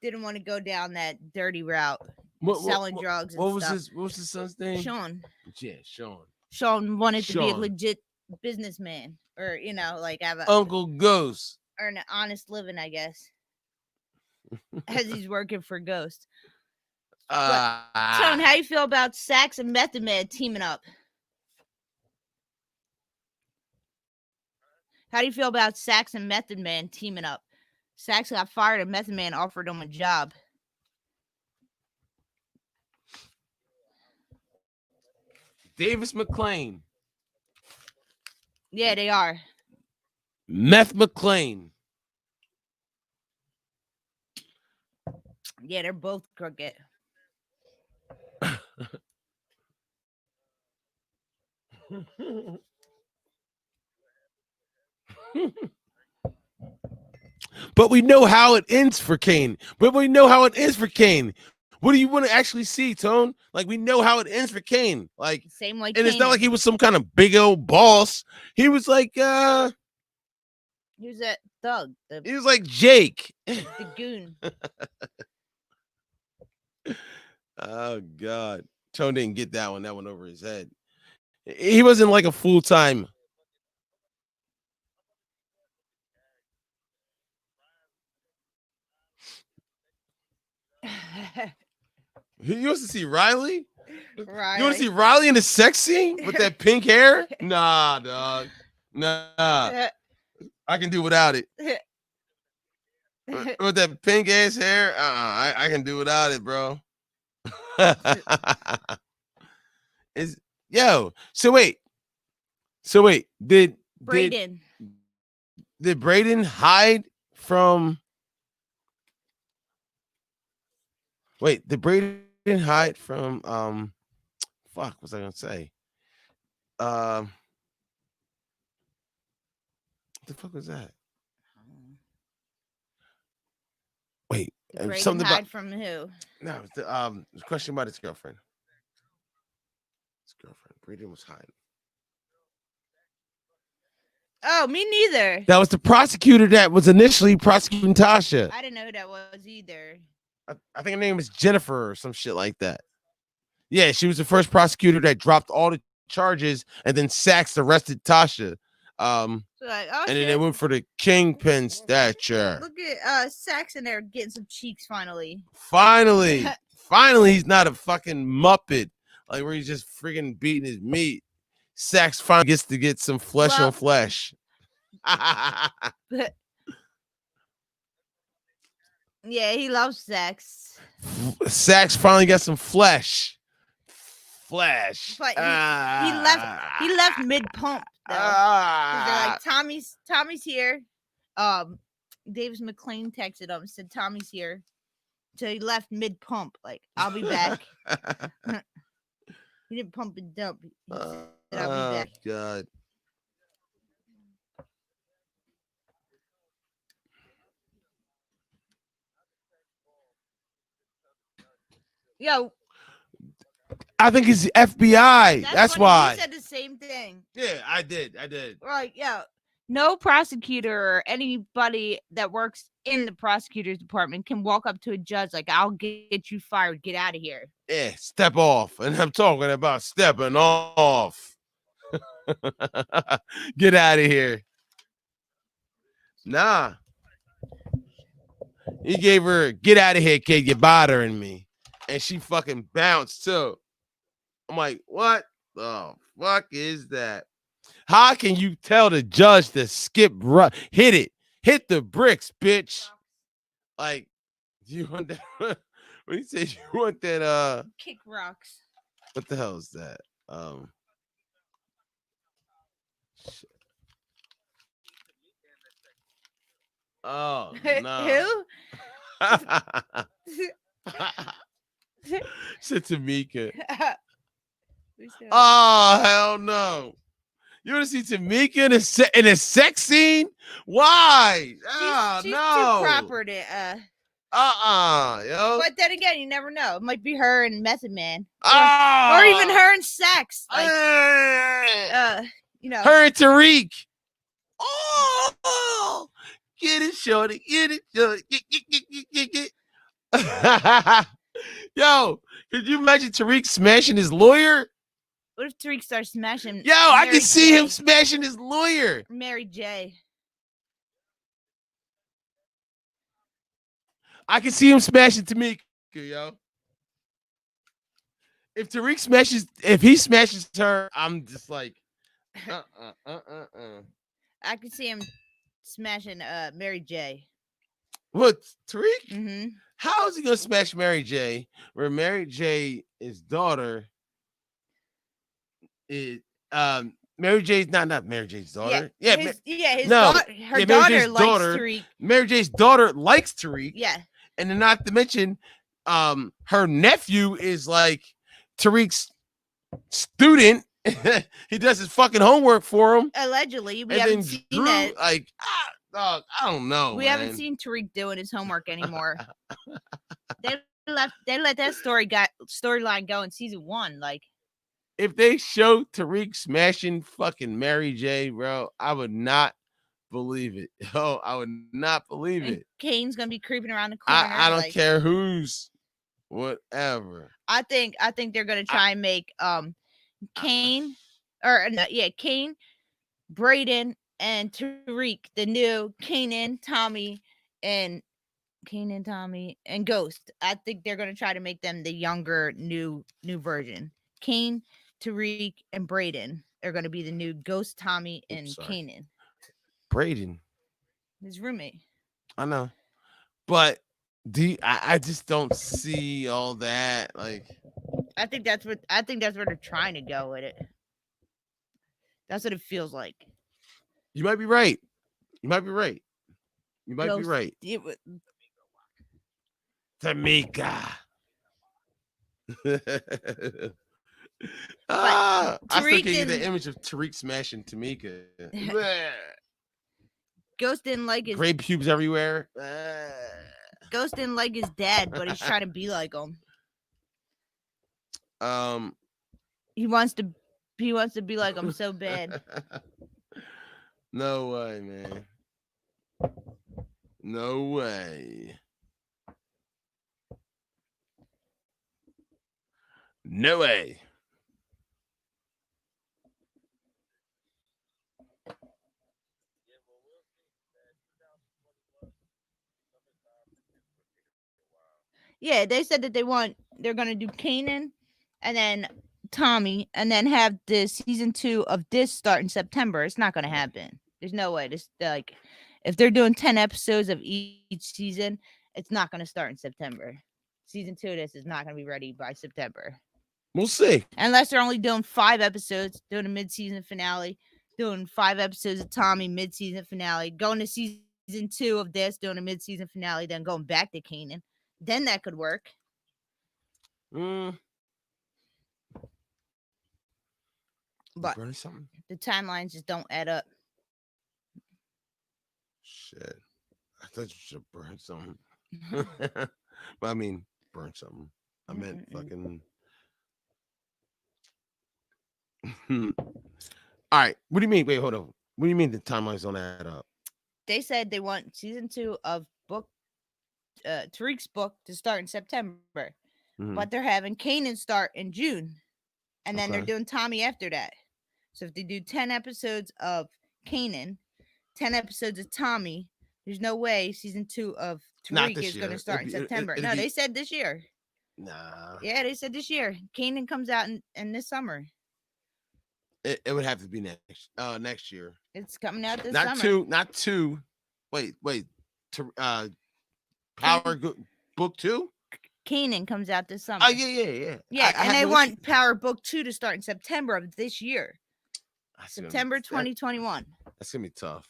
didn't want to go down that dirty route, selling drugs and stuff. What was his son's name? Sean. Yeah, Sean. Sean wanted to be a legit businessman, or like have a Uncle Ghost, or an honest living, I guess, as he's working for Ghost. Sean, how you feel about Sax and Method Man teaming up? How do you feel about Sax and Method Man teaming up? Sax got fired and Method Man offered him a job. Davis McClain. Yeah, they are. Meth McClain. Yeah, they're both crooked. But we know how it ends for Kane. What do you want to actually see, Tone? Like, we know how it ends for Kane. Like, same like, and Kane. It's not like he was some kind of big old boss. He was like, he was a thug. He was like Jake, the goon. Oh God, Tone didn't get that one. That went over his head. He wasn't like a full time. You want to see Riley? You want to see Riley in the sex scene with that pink hair? Nah, dog. Nah. I can do without it. With that pink ass hair, I can do without it, bro. So wait. Did Braden hide from? Wait, did Braden hide from? Fuck, what was I gonna say? What the fuck was that? Wait, something hide about from who? No, the question about his girlfriend. His girlfriend, Braden was hiding. Oh, me neither. That was the prosecutor that was initially prosecuting Tasha. I didn't know who that was either. I think her name was Jennifer or some shit like that. Yeah, she was the first prosecutor that dropped all the charges, and then Sax arrested Tasha. And then they went for the kingpin stature. Look at Sax in there getting some cheeks finally. Finally, he's not a fucking muppet like where he's just freaking beating his meat. Sax finally gets to get some flesh on flesh. Yeah, he loves Sax. Sax finally got some flesh. But he left mid pump though. They're like, Tommy's here. Davis McClain texted him, said Tommy's here. So he left mid pump. Like, I'll be back. He didn't pump and dump. He said, I'll be back. God. Yo, I think it's the FBI. That's funny. why. You said the same thing. Yeah, I did. Right, yeah. No prosecutor or anybody that works in the prosecutor's department can walk up to a judge like, I'll get you fired. Get out of here. Yeah, step off. And I'm talking about stepping off. Get out of here. Nah. He gave her, get out of here, kid. You're bothering me. And she fucking bounced too. I'm like, what the fuck is that? How can you tell the judge to hit it, hit the bricks, bitch? Like, do you want that? When he says you want that, kick rocks. What the hell is that? Oh no. Who? Said Tamika. Oh hell no. You want to see Tamika in a sex scene? Why? She's no. too proper to yo. But then again, you never know. It might be her and Method Man. Or even her and Sex. Like, you know. Her and Tariq. Oh, get it, shorty. Get it, shorty. Get. Yo, could you imagine Tariq smashing his lawyer? What if Tariq starts smashing? Yo, I can see him smashing his lawyer. Mary J. I can see him smashing Tamika, yo. If he smashes her, I'm just like, I can see him smashing Mary J. What, Tariq? Mm-hmm. How is he gonna smash Mary J? Where Mary J's daughter is Mary J's not Mary J's daughter. Her daughter likes Tariq. Mary J's daughter likes Tariq. Yeah. And then not to mention, her nephew is like Tariq's student. He does his fucking homework for him. Allegedly, we haven't seen that. Like, dog, I don't know. We haven't seen Tariq doing his homework anymore. They let that storyline go in season 1. Like, if they show Tariq smashing fucking Mary J, bro, I would not believe it. Oh, I would not believe it. Kane's gonna be creeping around the corner. I don't care who's whatever. I think they're gonna try and make Kane, Braden, and Tariq the new Kanan, Tommy, and Ghost. I think they're gonna try to make them the younger new version. Kane, Tariq, and Braden are gonna be the new Ghost, Tommy, and Kanan. Braden, his roommate. I know, but I just don't see all that. Like, I think that's where they're trying to go with it. That's what it feels like. You might be right. Tamika. I still can't get the image of Tariq smashing Tamika. Ghost didn't like his gray pubes everywhere. Ghost didn't like his dad, but he's trying to be like him. He wants to be like him so bad. No way, man. No way. No way. Yeah, they said that they're gonna do Kanan and then Tommy and then have the season 2 of this start in September. It's not gonna happen. There's no way. This, like, if they're doing 10 episodes of each season, it's not gonna start in September. Season 2 of this is not gonna be ready by September. We'll see. Unless they're only doing 5 episodes, doing a mid-season finale, doing 5 episodes of Tommy, mid-season finale, going to season 2 of this, doing a mid-season finale, then going back to Kanan. Then that could work. Mm. But Burning something? the timelines just don't add up. Shit. I thought you should burn something. But I mean, burn something. I meant fucking. All right. What do you mean? Wait, hold on. What do you mean the timelines don't add up? They said they want season 2 of Tariq's book to start in September, but they're having Kanan start in June, and then they're doing Tommy after that. So if they do 10 episodes of Kanan, 10 episodes of Tommy, there's no way season 2 of Tariq is going to start in September. No, they said this year. Nah. Yeah, they said this year. Kanan comes out in this summer. It would have to be next year. It's coming out this summer. Not two. Wait. Power Book 2? Kanan comes out this summer. Oh, yeah. Yeah, and they want Power Book 2 to start in September of this year. September 2021. That's going to be tough.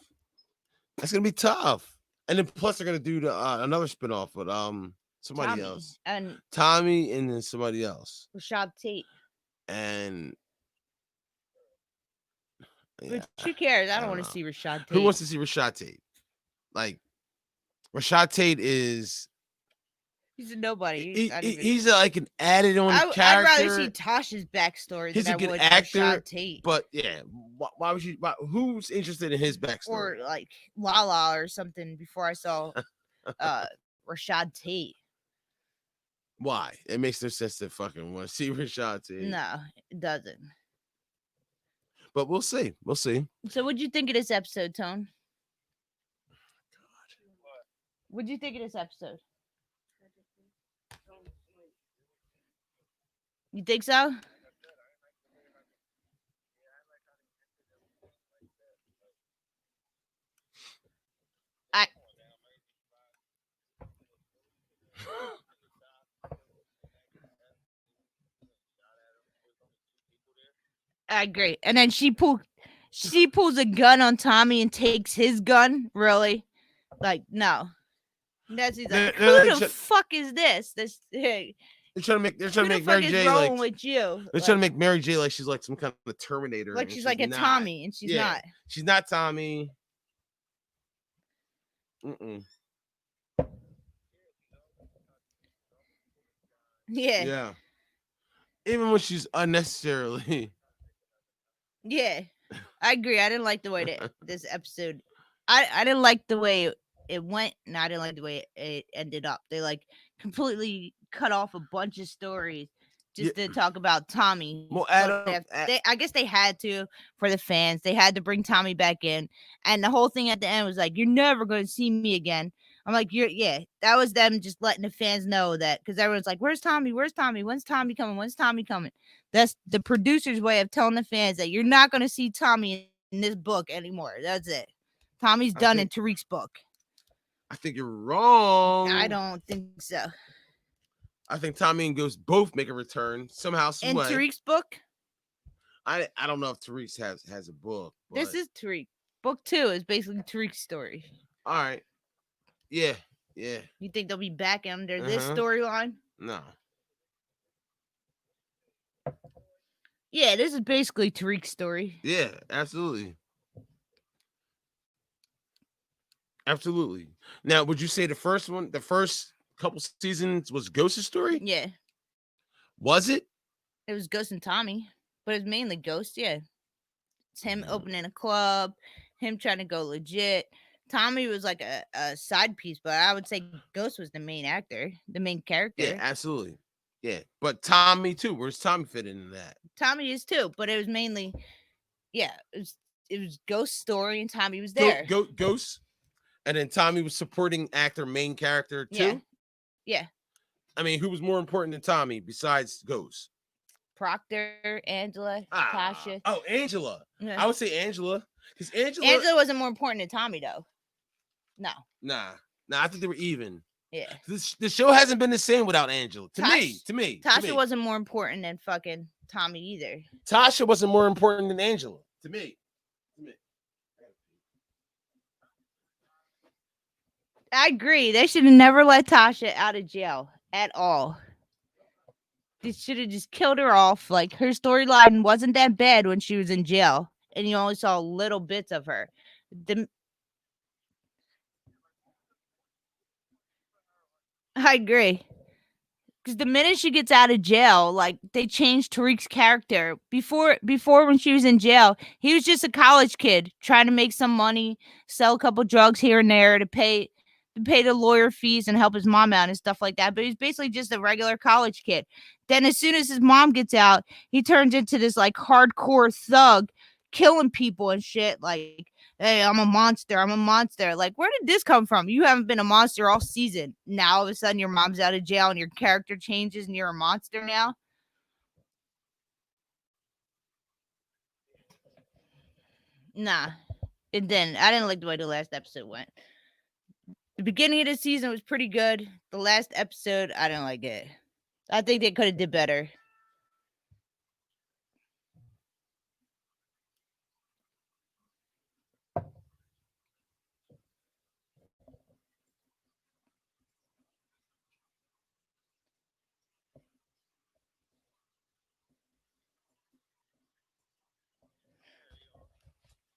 That's going to be tough. And then plus they're going to do another spinoff with somebody else. And Tommy and then somebody else. Rashad T. And yeah, but who cares? I don't want to see Rashad Tate. Who wants to see Rashad Tate? Like, Rashad Tate is... He's a nobody. He's like an added-on character. I'd rather see Tasha's backstory than I would Rashad Tate. But yeah, why would you? Who's interested in his backstory? Or like Lala or something before I saw Rashad Tate. Why? It makes no sense to fucking want to see Rashad Tate. No, it doesn't. But we'll see. So what'd you think of this episode, Tone? What'd you think of this episode? You think so? I agree. And then she pulls a gun on Tommy and takes his gun. Really? Like, no. That's like, who the fuck is this? They're trying to make Mary J like with you. They're trying to make Mary J like she's like some kind of Terminator. Like she's like a Tommy, and she's not. She's not Tommy. Yeah. Even when she's unnecessarily. Yeah, I agree. I didn't like the way that this episode. I didn't like the way it went, and I didn't like the way it ended up. They like completely cut off a bunch of stories just to talk about Tommy. Well, I guess they had to for the fans. They had to bring Tommy back in, and the whole thing at the end was like, "You're never going to see me again." I'm like, that was them just letting the fans know that, because everyone's like, "Where's Tommy? Where's Tommy? When's Tommy coming? When's Tommy coming?" That's the producer's way of telling the fans that you're not going to see Tommy in this book anymore. That's it. Tommy's done in Tariq's book. I think you're wrong. I don't think so. I think Tommy and Ghost both make a return somehow, some way. In Tariq's book? I don't know if Tariq has a book. But... This is Tariq. Book 2 is basically Tariq's story. All right. Yeah. You think they'll be back under this storyline? No. Yeah, this is basically Tariq's story. Yeah, absolutely. Now, would you say the first couple seasons was Ghost's story? Yeah. Was it? It was Ghost and Tommy, but it was mainly Ghost, yeah. It's him opening a club, him trying to go legit. Tommy was like a side piece, but I would say Ghost was the main actor, the main character. Yeah, absolutely. Yeah, but Tommy too. Where's Tommy fit into that? Tommy is too, but it was mainly, it was Ghost's story, and Tommy was there. Ghost, and then Tommy was supporting actor, main character too. Yeah. I mean, who was more important than Tommy besides Ghost? Proctor, Angela, Tasha. Oh, Angela. Yeah. I would say Angela, because Angela wasn't more important than Tommy though. No. Nah. I think they were even. Yeah. The show hasn't been the same without Angela. To me. Tasha wasn't more important than fucking Tommy either. Tasha wasn't more important than Angela. To me. I agree. They should have never let Tasha out of jail at all. They should have just killed her off. Like, her storyline wasn't that bad when she was in jail, and you only saw little bits of her. I agree. Because the minute she gets out of jail, like, they changed Tariq's character. Before when she was in jail, he was just a college kid trying to make some money, sell a couple drugs here and there to pay the lawyer fees and help his mom out and stuff like that. But he's basically just a regular college kid. Then as soon as his mom gets out, he turns into this like hardcore thug, killing people and shit. Like, hey, I'm a monster. I'm a monster. Like, where did this come from? You haven't been a monster all season. Now all of a sudden your mom's out of jail and your character changes and you're a monster now. Nah. And then I didn't like the way the last episode went. The beginning of the season was pretty good. The last episode, I didn't like it. I think they could have did better.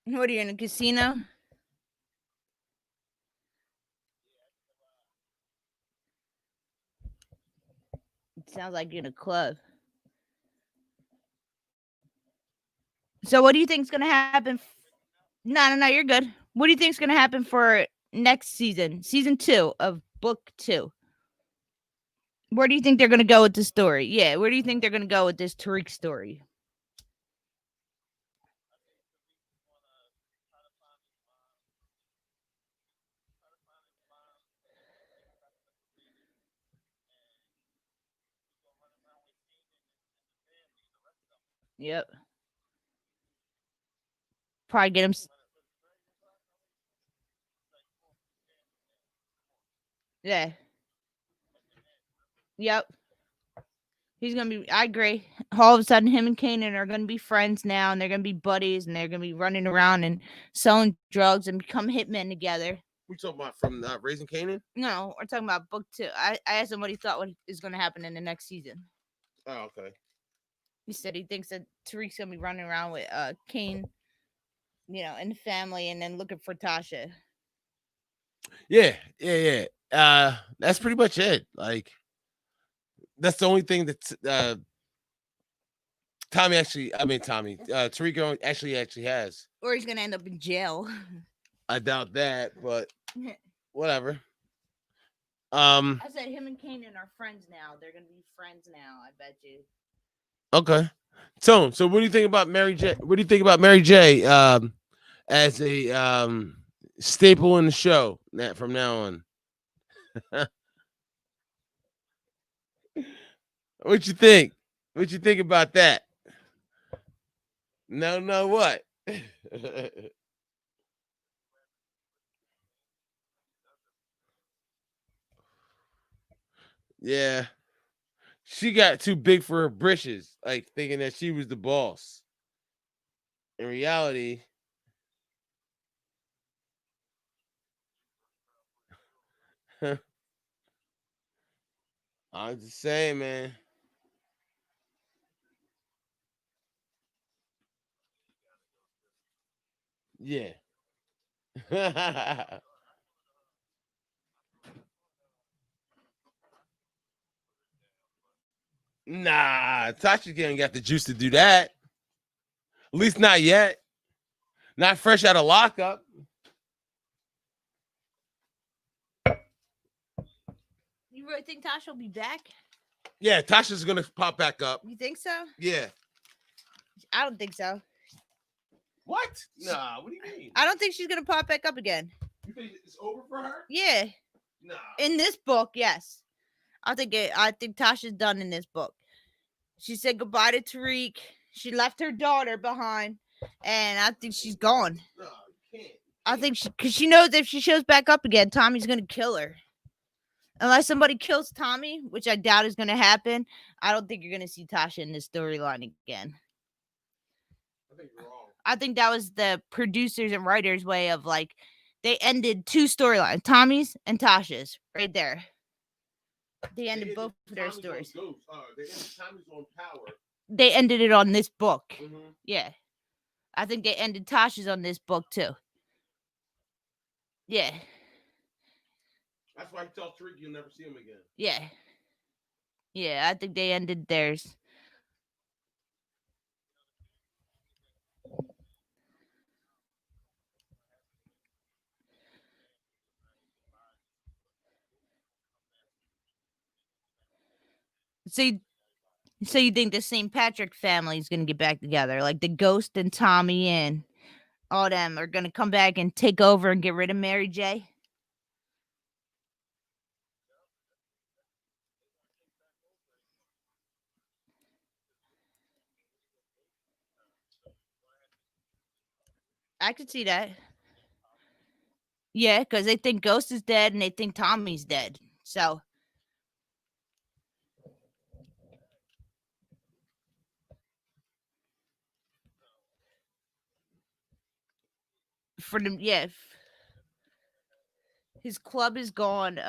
What are you in a casino? It sounds like you're in a club. So what do you think's gonna happen? No, you're good. What do you think's gonna happen for next season, season 2 of book 2? Where do you think they're gonna go with this story? Yeah, where do you think they're gonna go with this Tariq story? Yep. Probably get him. Yeah. Yep. He's gonna be. I agree. All of a sudden, him and Kanan are gonna be friends now, and they're gonna be buddies, and they're gonna be running around and selling drugs and become hitmen together. We talking about from Raising Canaan? No, we're talking about book 2. I asked him what he thought what is gonna happen in the next season. Oh, okay. He said he thinks that Tariq's gonna be running around with Kane, and the family, and then looking for Tasha. Yeah. That's pretty much it. Like, that's the only thing that Tariq actually has. Or he's gonna end up in jail. I doubt that, but whatever. I said him and Kanan are friends now. They're gonna be friends now. I bet you. Okay. So what do you think about Mary J? What do you think about Mary J? As a staple in the show from now on. What you think? What you think about that? No, what? Yeah. She got too big for her britches, like thinking that she was the boss. In reality, I'm just saying, man. Yeah. Nah, Tasha ain't got the juice to do that. At least not yet. Not fresh out of lockup. You really think Tasha will be back? Yeah, Tasha's gonna pop back up. You think so? Yeah. I don't think so. What? Nah, what do you mean? I don't think she's gonna pop back up again. You think it's over for her? Yeah. Nah. In this book, yes. I think Tasha's done in this book. She said goodbye to Tariq. She left her daughter behind, and I think she's gone. No, you can't. I think because she knows if she shows back up again, Tommy's gonna kill her. Unless somebody kills Tommy, which I doubt is gonna happen, I don't think you're gonna see Tasha in this storyline again. I think you're wrong. I think that was the producers and writers' way of like They ended 2 storylines, Tommy's and Tasha's, right there. They ended both of their stories. They ended Tommy's on Power. They ended it on this book. Mm-hmm. Yeah. I think they ended Tasha's on this book too. Yeah. That's why he tells Tariq you'll never see him again. Yeah. Yeah, I think they ended theirs. So you, so you think the St. Patrick family is going to get back together? Like the Ghost and Tommy and all them are going to come back and take over and get rid of Mary J? I could see that. Yeah, because they think Ghost is dead and they think Tommy's dead. So for them, yeah, his club is gone.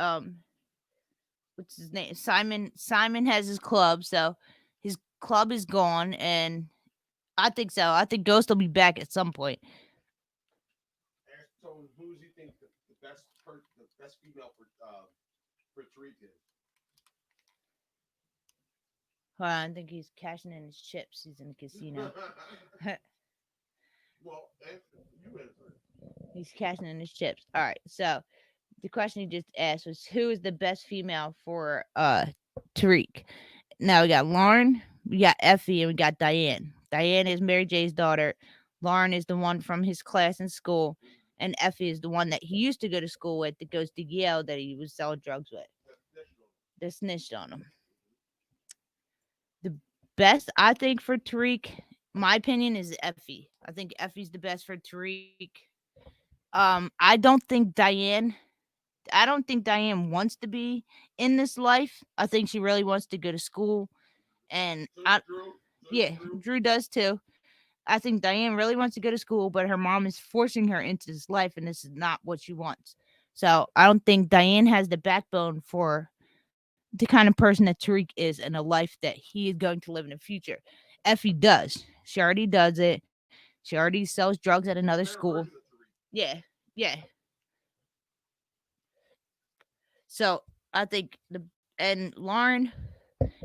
What's his name? Simon. Simon has his club, so his club is gone, and I think so. I think Ghost will be back at some point. So who does he think the best female for Tariq is? Hold on, I think he's cashing in his chips. He's in the casino. Well, you answer it. He's cashing in his chips. All right. So the question he just asked was, who is the best female for Tariq? Now we got Lauren, we got Effie, and we got Diane. Diane is Mary J's daughter. Lauren is the one from his class in school, and Effie is the one that he used to go to school with that goes to Yale that he was selling drugs with. That snitched on him. The best I think for Tariq, my opinion, is Effie. I think Effie's the best for Tariq. I don't think Diane. I don't think Diane wants to be in this life. I think she really wants to go to school, and yeah, Drew does too. I think Diane really wants to go to school, but her mom is forcing her into this life, and this is not what she wants. So I don't think Diane has the backbone for the kind of person that Tariq is and a life that he is going to live in the future. Effie does. She already does it. She already sells drugs at another school. Yeah, yeah. So I think and Lauren,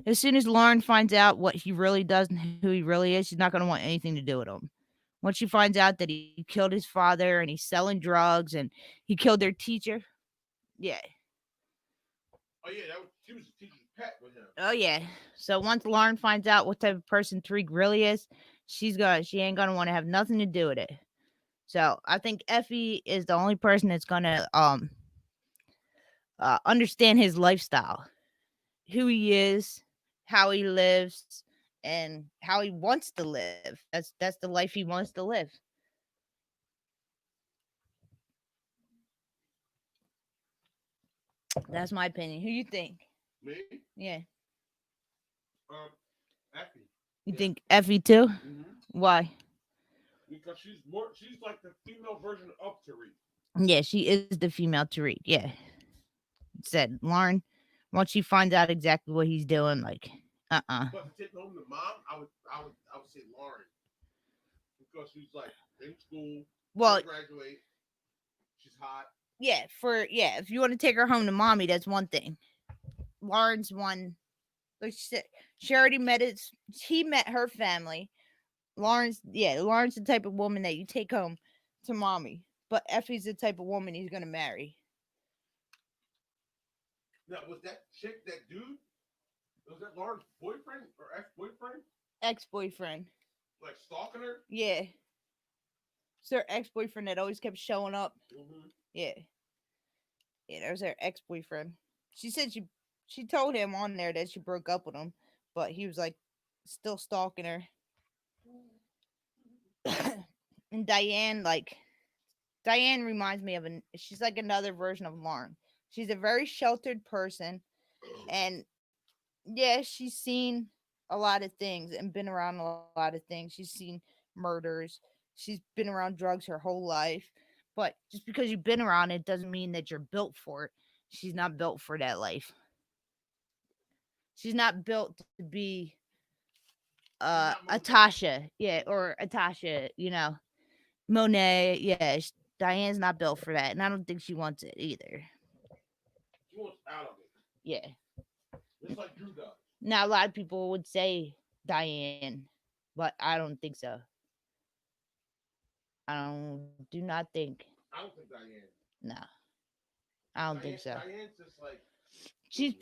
as soon as Lauren finds out what he really does and who he really is, she's not going to want anything to do with him. Once she finds out that he killed his father and he's selling drugs and he killed their teacher, yeah. Oh yeah, she was a teacher's pet with him. Oh yeah. So once Lauren finds out what type of person Tariq really is, she ain't gonna want to have nothing to do with it. So I think Effie is the only person that's gonna understand his lifestyle, who he is, how he lives, and how he wants to live. That's the life he wants to live. That's my opinion. Who you think? Me? Yeah. Um, Effie. You think Effie too? Mm-hmm. Why? Because she's like the female version of Tariq. Yeah, she is the female Tariq. Yeah. Said Lauren, once she finds out exactly what he's doing, like, But to take home the mom, I would say Lauren. Because she's like in school, well, graduate, she's hot. If you want to take her home to mommy, that's one thing. Lauren's one. Like she already met his. He met her family. Lauren's the type of woman that you take home to mommy. But Effie's the type of woman he's gonna marry. Now, was that chick, that dude? Was that Lauren's boyfriend or ex-boyfriend? Ex-boyfriend. Like stalking her? Yeah. It's her ex-boyfriend that always kept showing up. Mm-hmm. Yeah. Yeah, that was her ex-boyfriend. She said she told him on there that she broke up with him, but he was like still stalking her. And Diane reminds me of she's like another version of Lauren. She's a very sheltered person, and yeah, she's seen a lot of things and been around a lot of things. She's seen murders. She's been around drugs her whole life, But just because you've been around it doesn't mean that you're built for it. She's not built for that life. She's not built to be a Tasha, or a Tasha, Monet, Diane's not built for that, and I don't think she wants it either. She wants out of it. Yeah. Just like Drew does. Now, a lot of people would say Diane, but I don't think so. Do not think. I don't think Diane. No. I don't think so. Diane's just like... She's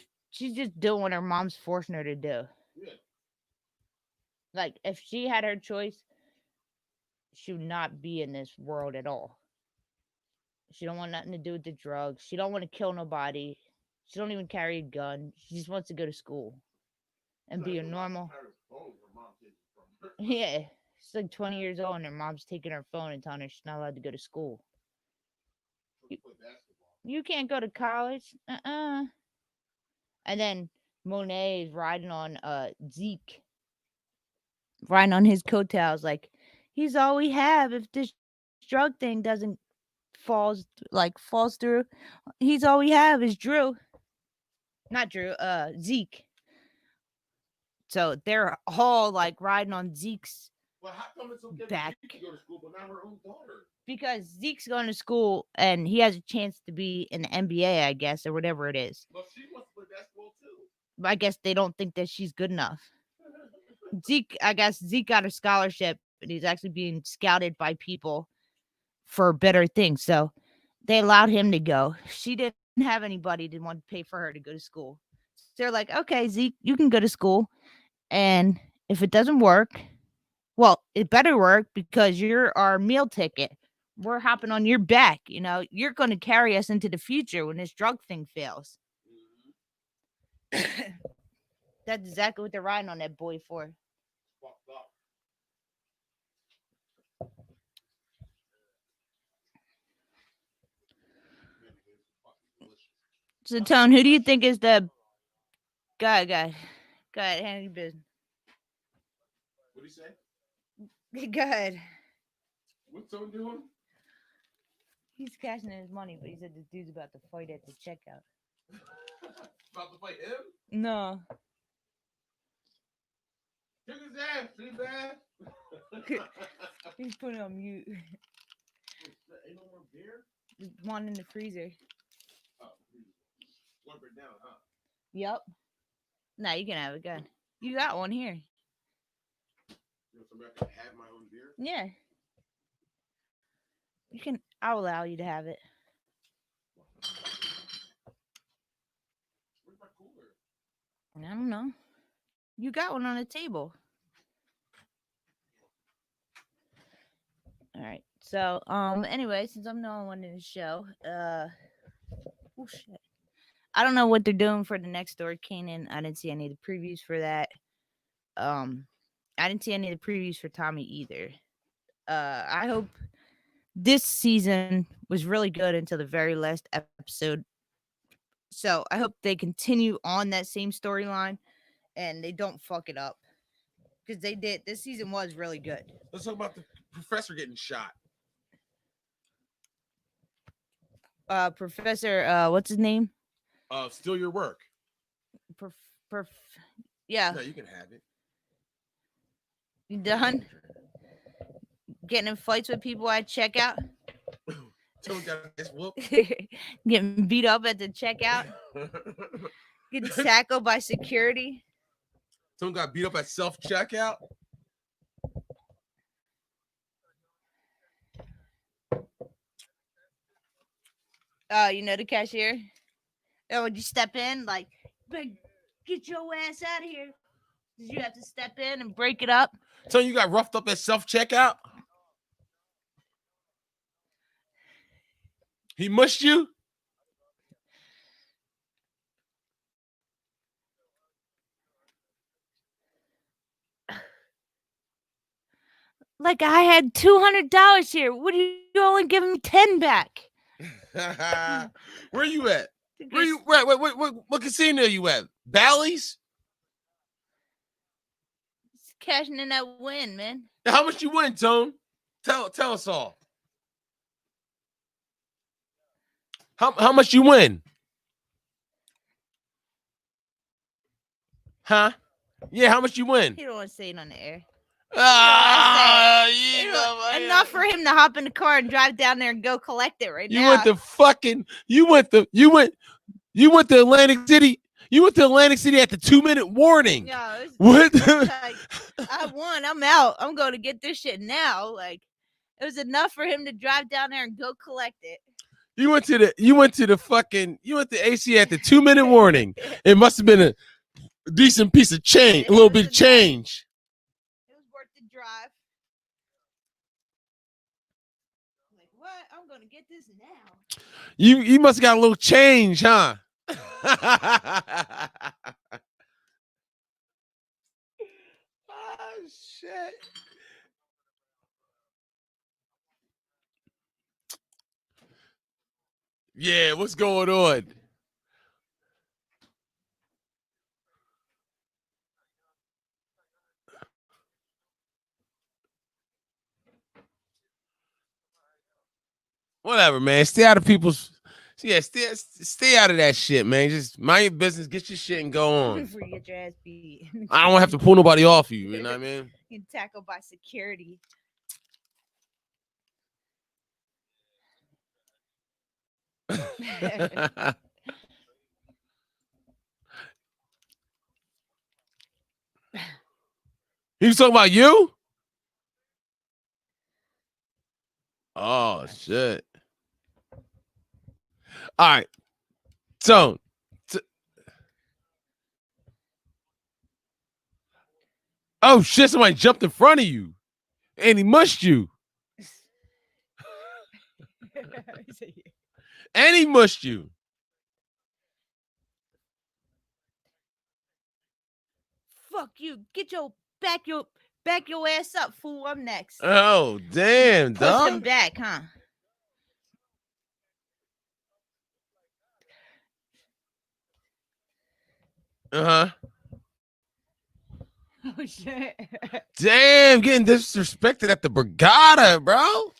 just doing what her mom's forcing her to do. Yeah. Like, if she had her choice, she would not be in this world at all. She don't want nothing to do with the drugs. She don't want to kill nobody. She don't even carry a gun. She just wants to go to school and be a normal. Yeah, she's like 20 years old and her mom's taking her phone and telling her she's not allowed to go to school. You can't go to college. And then Monet is riding on Zeke. Riding on his coattails like, he's all we have. If this drug thing doesn't falls through, he's all we have is Drew. Not Drew, Zeke. So they're all like riding on Zeke's back. She can go to school, but not her own daughter. Because Zeke's going to school and he has a chance to be in the NBA, I guess, or whatever it is. Well, she wants to play basketball too. But I guess they don't think that she's good enough. Zeke got a scholarship and he's actually being scouted by people for better things. So they allowed him to go. She didn't have anybody to want to pay for her to go to school. So they're like, okay, Zeke, you can go to school. And if it doesn't work, well, it better work because you're our meal ticket. We're hopping on your back. You're going to carry us into the future when this drug thing fails. Mm-hmm. That's exactly what they're riding on that boy for. So, Tone, who do you think is the... Go ahead, handle your business. What do you say? Go ahead. What's Tone doing? He's cashing in his money, but he said the dude's about to fight at the checkout. About to fight him? No. Kick his ass, pretty bad. He's putting on mute. Ain't no more beer? There's one in the freezer. Oh, one right down, huh? Yep. Nah, you can have it. Go ahead. You got one here. You want somebody to have my own beer? Yeah. I'll allow you to have it. Where's my cooler? I don't know. You got one on the table. All right. So, anyway, since I'm the only one in the show, oh shit. I don't know what they're doing for the next story, Kanan. I didn't see any of the previews for that. I didn't see any of the previews for Tommy either. I hope this season was really good until the very last episode. So I hope they continue on that same storyline and they don't fuck it up. Because they did. This season was really good. Let's talk about the professor getting shot. Professor, what's his name? Steal your work. Yeah. No, you can have it. You done? Getting in fights with people at checkout? Tone got his whoop. Getting beat up at the checkout? Getting tackled by security? Tone got beat up at self-checkout? The cashier? Oh, would you step in? Like, get your ass out of here. Did you have to step in and break it up? So you got roughed up at self-checkout? He mushed you? Like, I had $200 here. What are you only giving me 10 back? Where you at? What casino you at? Bally's? It's cashing in that win, man. How much you win, Tone? Tell us all. How much you win? Huh? Yeah, how much you win? He don't want to say it on the air. Enough for him to hop in the car and drive down there and go collect it right now. You went to Atlantic City. You went to Atlantic City at the 2-minute warning. No, What? Like, I won. I'm out. I'm going to get this shit now. Like, it was enough for him to drive down there and go collect it. You went to AC at the 2-minute warning. It must have been a decent piece of change, a little bit of change. It was worth the drive. Like, what? I'm going to get this now. You must have got a little change, huh? Oh shit. Yeah, what's going on? Whatever, man. Stay out of people's. Yeah, stay out of that shit, man. Just mind your business, get your shit and go on. Before you get your ass beat. I don't have to pull nobody off you. You know what I mean? You're tackled by security. He was talking about you? Oh shit. All right. So oh shit, somebody jumped in front of you and he mushed you. And he mushed you. Fuck you. Get your back your ass up, fool. I'm next. Oh, damn, Push him dog. back, huh? Uh-huh. Oh shit. Damn, getting disrespected at the Brigada, bro.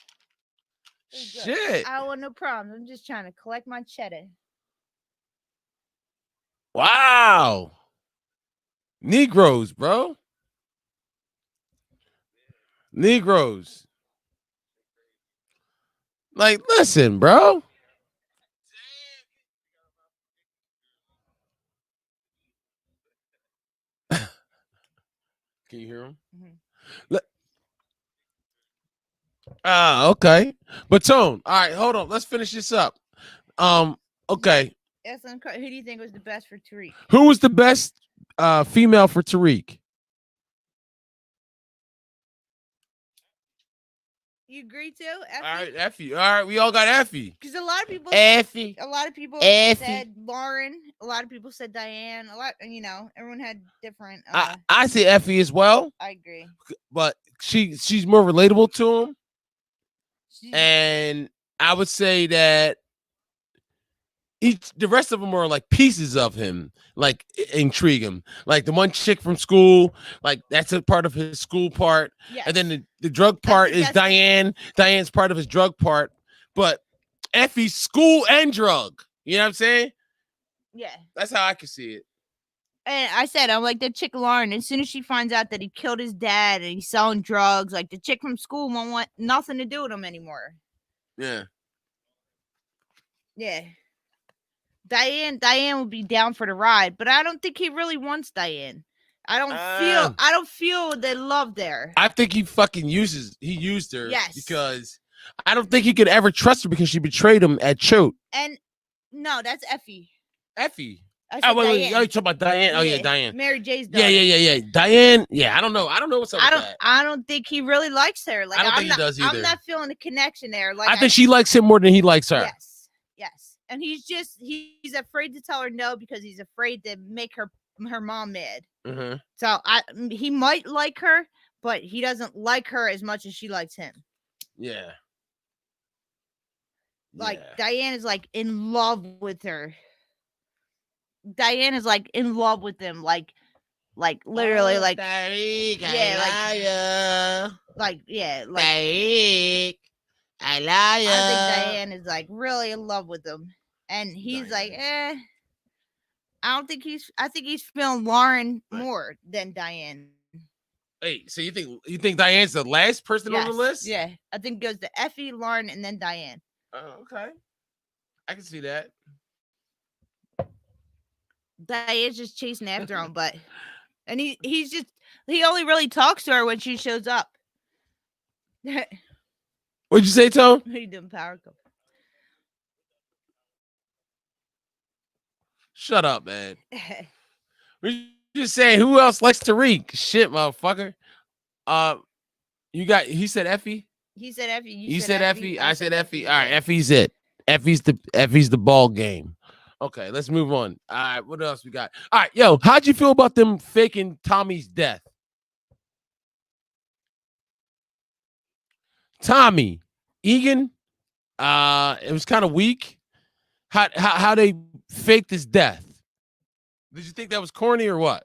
Shit. I don't want no problems. I'm just trying to collect my cheddar. Wow. Negroes, bro. Negroes. Like, listen, bro. Can you hear him? Mm-hmm. Okay. But Tone, all right, hold on. Let's finish this up. Okay. Who do you think was the best for Tariq? Who was the best female for Tariq? You agree too? Effie? All right, Effie. All right, we all got Effie. Because a lot of people Effie. said Lauren. A lot of people said Diane. Everyone had different. I say Effie as well. I agree. But she's more relatable to him. And I would say that the rest of them are like pieces of him, like intrigue him. Like the one chick from school, like that's a part of his school part. Yes. And then the drug part is Diane. Diane's part of his drug part. But Effie's school and drug. You know what I'm saying? Yeah. That's how I can see it. And I'm like that chick Lauren. As soon as she finds out that he killed his dad and he's selling drugs, like the chick from school won't want nothing to do with him anymore. Yeah. Yeah. Diane will be down for the ride, but I don't think he really wants Diane. I don't feel the love there. I think he used her. Yes. Because I don't think he could ever trust her because she betrayed him at Choate. And no, that's Effie. Wait. Oh, you talking about Diane? Oh, yeah, Diane. Mary J's daughter. Yeah. Diane. Yeah, I don't know. I don't know what's up with that. I don't think he really likes her. Like, I don't think he does either. I'm not feeling a connection there. Like, I think she likes him more than he likes her. Yes. And he's afraid to tell her no because he's afraid to make her mom mad. Mm-hmm. So he might like her, but he doesn't like her as much as she likes him. Yeah. Like Diane is like in love with her. Diane is like in love with him, like literally, like Tariq, Tariq, I love you. I think Diane is like really in love with him. and he's like, Diane. I don't think I think he's feeling Lauren more than Diane. Hey, so you think Diane's the last person on the list? Yeah, I think it goes to Effie, Lauren, and then Diane. Oh, okay. I can see that. Diane's just chasing after him, but and he only really talks to her when she shows up. What'd you say, Tone? What are you doing, Power Couple? Shut up, man. We're just saying, who else likes Tariq? Shit, motherfucker. You got. He said Effie. He said Effie. You said Effie. I said Effie. All right, Effie's it. Effie's the ball game. Okay, let's move on. All right, what else we got? All right, yo, how'd you feel about them faking Tommy's death? Tommy Egan. It was kind of weak. How they faked his death? Did you think that was corny or what?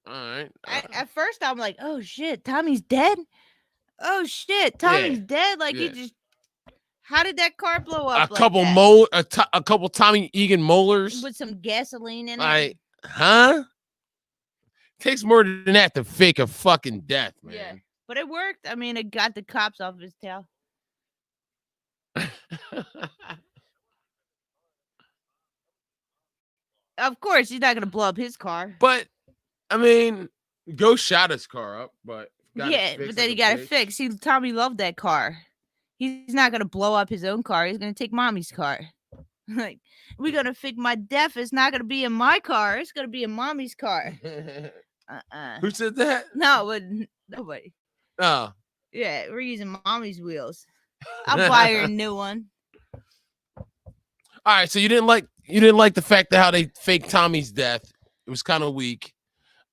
All right. At first, I'm like, oh shit, Tommy's dead. Oh shit, Tommy's dead. Like he just. How did that car blow up? A couple Tommy Egan molars with some gasoline in it. Huh? Takes more than that to fake a fucking death, man. Yeah, but it worked. I mean, it got the cops off his tail. Of course, he's not gonna blow up his car. But I mean, Ghost shot his car up, but but then he got it fixed. Tommy loved that car. He's not gonna blow up his own car. He's gonna take Mommy's car. Like, we're gonna fake my death. It's not gonna be in my car. It's gonna be in Mommy's car. Who said that? No, nobody. Oh. Yeah, we're using Mommy's wheels. I'll buy her a new one. All right, so you didn't like the fact that how they faked Tommy's death. It was kind of weak.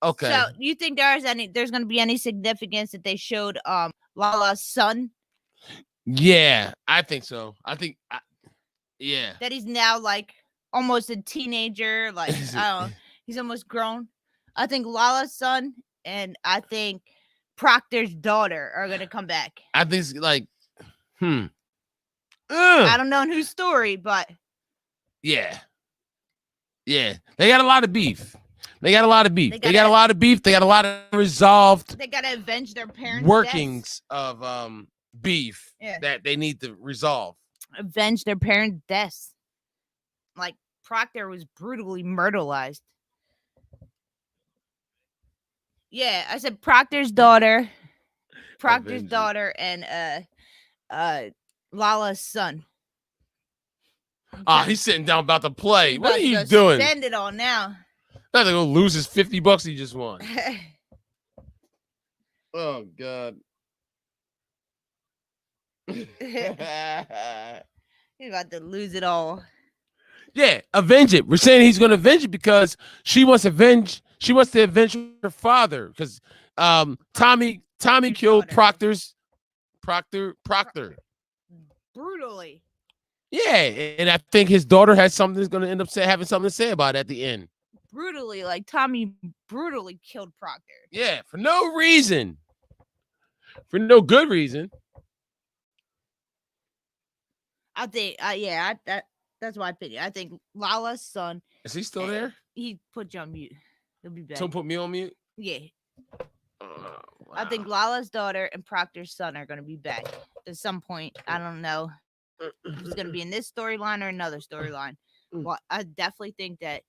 Okay. So you think there's gonna be any significance that they showed Lala's son? Yeah, I think so. Yeah. That he's now like almost a teenager. Like I don't know, he's almost grown. I think Lala's son and I think Proctor's daughter are gonna come back. I think it's like, I don't know whose story, but yeah. They got a lot of beef. They got a lot of beef. They got a lot of resolved. They gotta avenge their parents' workings deaths. Of beef that they need to resolve. Avenge their parents' deaths. Like Proctor was brutally murderized. Yeah, I said Proctor's daughter, and Lala's son. He's sitting down about to play. What are you doing? Spend it all now. Not to go lose his $50 he just won. Oh God. He's about to lose it all. Yeah, avenge it. We're saying he's going to avenge it because she wants to avenge her father because Tommy killed Proctor brutally. Yeah, and I think his daughter has something that's going to end up having something to say about it at the end. Brutally, like Tommy brutally killed Proctor. Yeah, for no reason. For no good reason. I think, that's my opinion. I think Lala's son. Is he still there? He put you on mute. He'll be back. So put me on mute? Yeah. Wow. I think Lala's daughter and Proctor's son are going to be back at some point. I don't know if it's going to be in this storyline or another storyline. Well, I definitely think that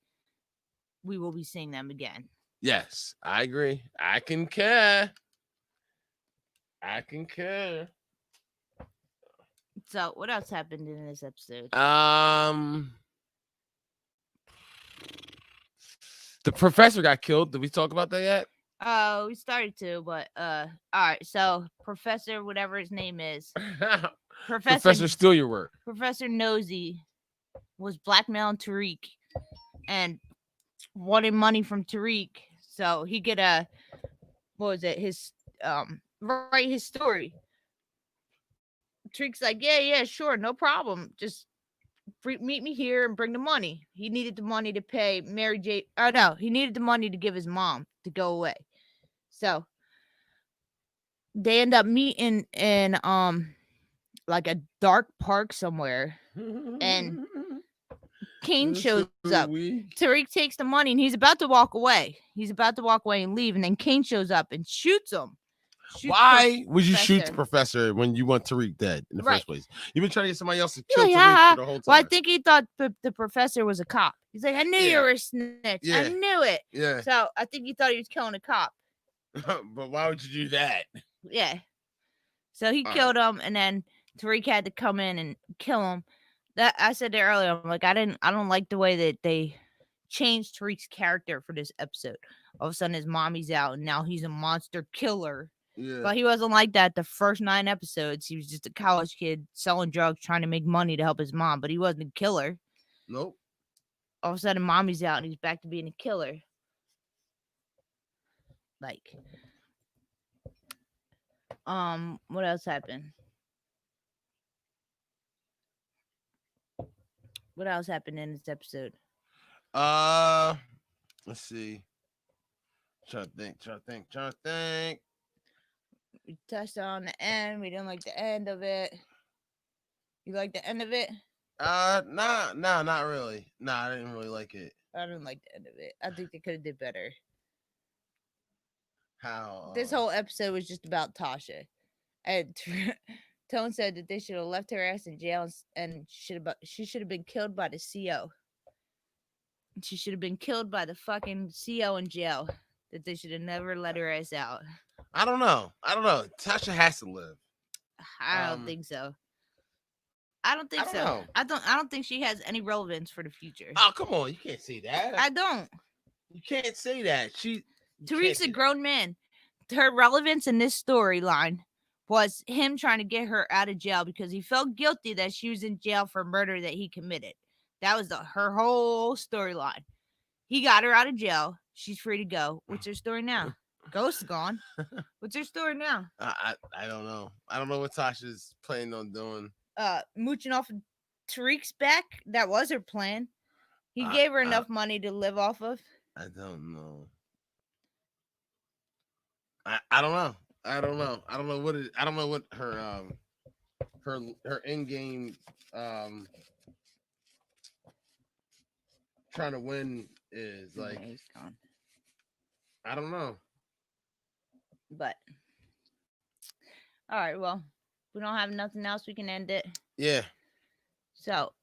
we will be seeing them again. Yes, I agree. I concur. So, what else happened in this episode? The professor got killed. Did we talk about that yet? Oh, we started to, but all right. So, Professor, whatever his name is, Professor Steal Your Work. Professor Nosy was blackmailing Tariq and wanted money from Tariq, so he could his write his story. Tariq's like, yeah, sure, no problem. Just meet me here and bring the money. He needed the money to pay Mary J. Oh no, he needed the money to give his mom to go away. So they end up meeting in like a dark park somewhere, and Kane shows up. Tariq takes the money and he's about to walk away. He's about to walk away and leave, and then Kane shows up and shoots him. Why would you shoot the professor when you want Tariq dead in the first place? You've been trying to get somebody else to kill Tariq for the whole time. Well, I think he thought the professor was a cop. He's like, I knew you were a snitch. Yeah. I knew it. Yeah. So I think he thought he was killing a cop. But why would you do that? Yeah. So he killed him, and then Tariq had to come in and kill him. That I said there earlier. I'm like, I don't like the way that they changed Tariq's character for this episode. All of a sudden, his mommy's out, and now he's a monster killer. Yeah. But he wasn't like that the first 9 episodes. He was just a college kid selling drugs, trying to make money to help his mom, but he wasn't a killer. Nope. All of a sudden, mommy's out, and he's back to being a killer. Like, what else happened? What else happened in this episode? Let's see. Trying to think. We touched on the end. We didn't like the end of it. You like the end of it? Nah, not really. Nah, I didn't really like it. I didn't like the end of it. I think they could have did better. How? This whole episode was just about Tasha. And Tone said that they should have left her ass in jail and she should have been killed by the CO. She should have been killed by the fucking CO in jail. That they should have never let her ass out. I don't know. Tasha has to live. I don't think so. I don't think so. I don't think she has any relevance for the future. Oh, come on. You can't say that. I don't. You can't say that. Tariq's a grown man. Her relevance in this storyline was him trying to get her out of jail because he felt guilty that she was in jail for murder that he committed. That was her whole storyline. He got her out of jail. She's free to go. What's her story now? Ghost's gone. What's her story now? I don't know. I don't know what Tasha's planning on doing. Mooching off of Tariq's back. That was her plan. He gave her enough money to live off of. I don't know. I don't know. I don't know what her end game trying to win is like. He's gone. I don't know. But all right, well, we don't have nothing else. We can end it. Yeah. So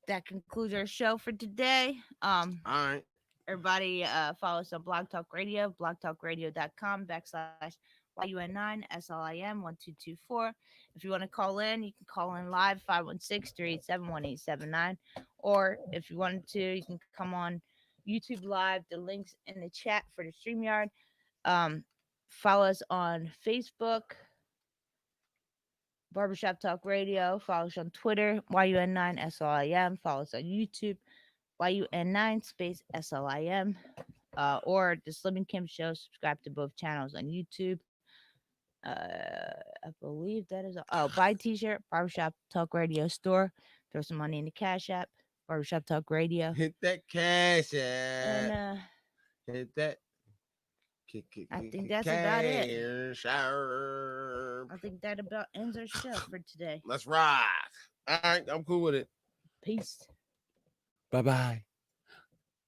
that concludes our show for today. All right. Everybody follow us on Blog Talk Radio, blogtalkradio.com/YUN9SLIM1224. If you want to call in, you can call in live 516-387-1879. Or if you wanted to, you can come on YouTube Live. The link's in the chat for the StreamYard. Follow us on Facebook, Barbershop Talk Radio. Follow us on Twitter, YUN9SLIM. Follow us on YouTube, YUN9 _SLIM. Or the Slim and Kim Show. Subscribe to both channels on YouTube. I believe that is buy a t-shirt, Barbershop Talk Radio store. Throw some money in the Cash App, Barbershop Talk Radio. Hit that Cash App. And hit that. I think that's about it. I think that about ends our show for today. Let's rock. All right, I'm cool with it. Peace. Bye-bye.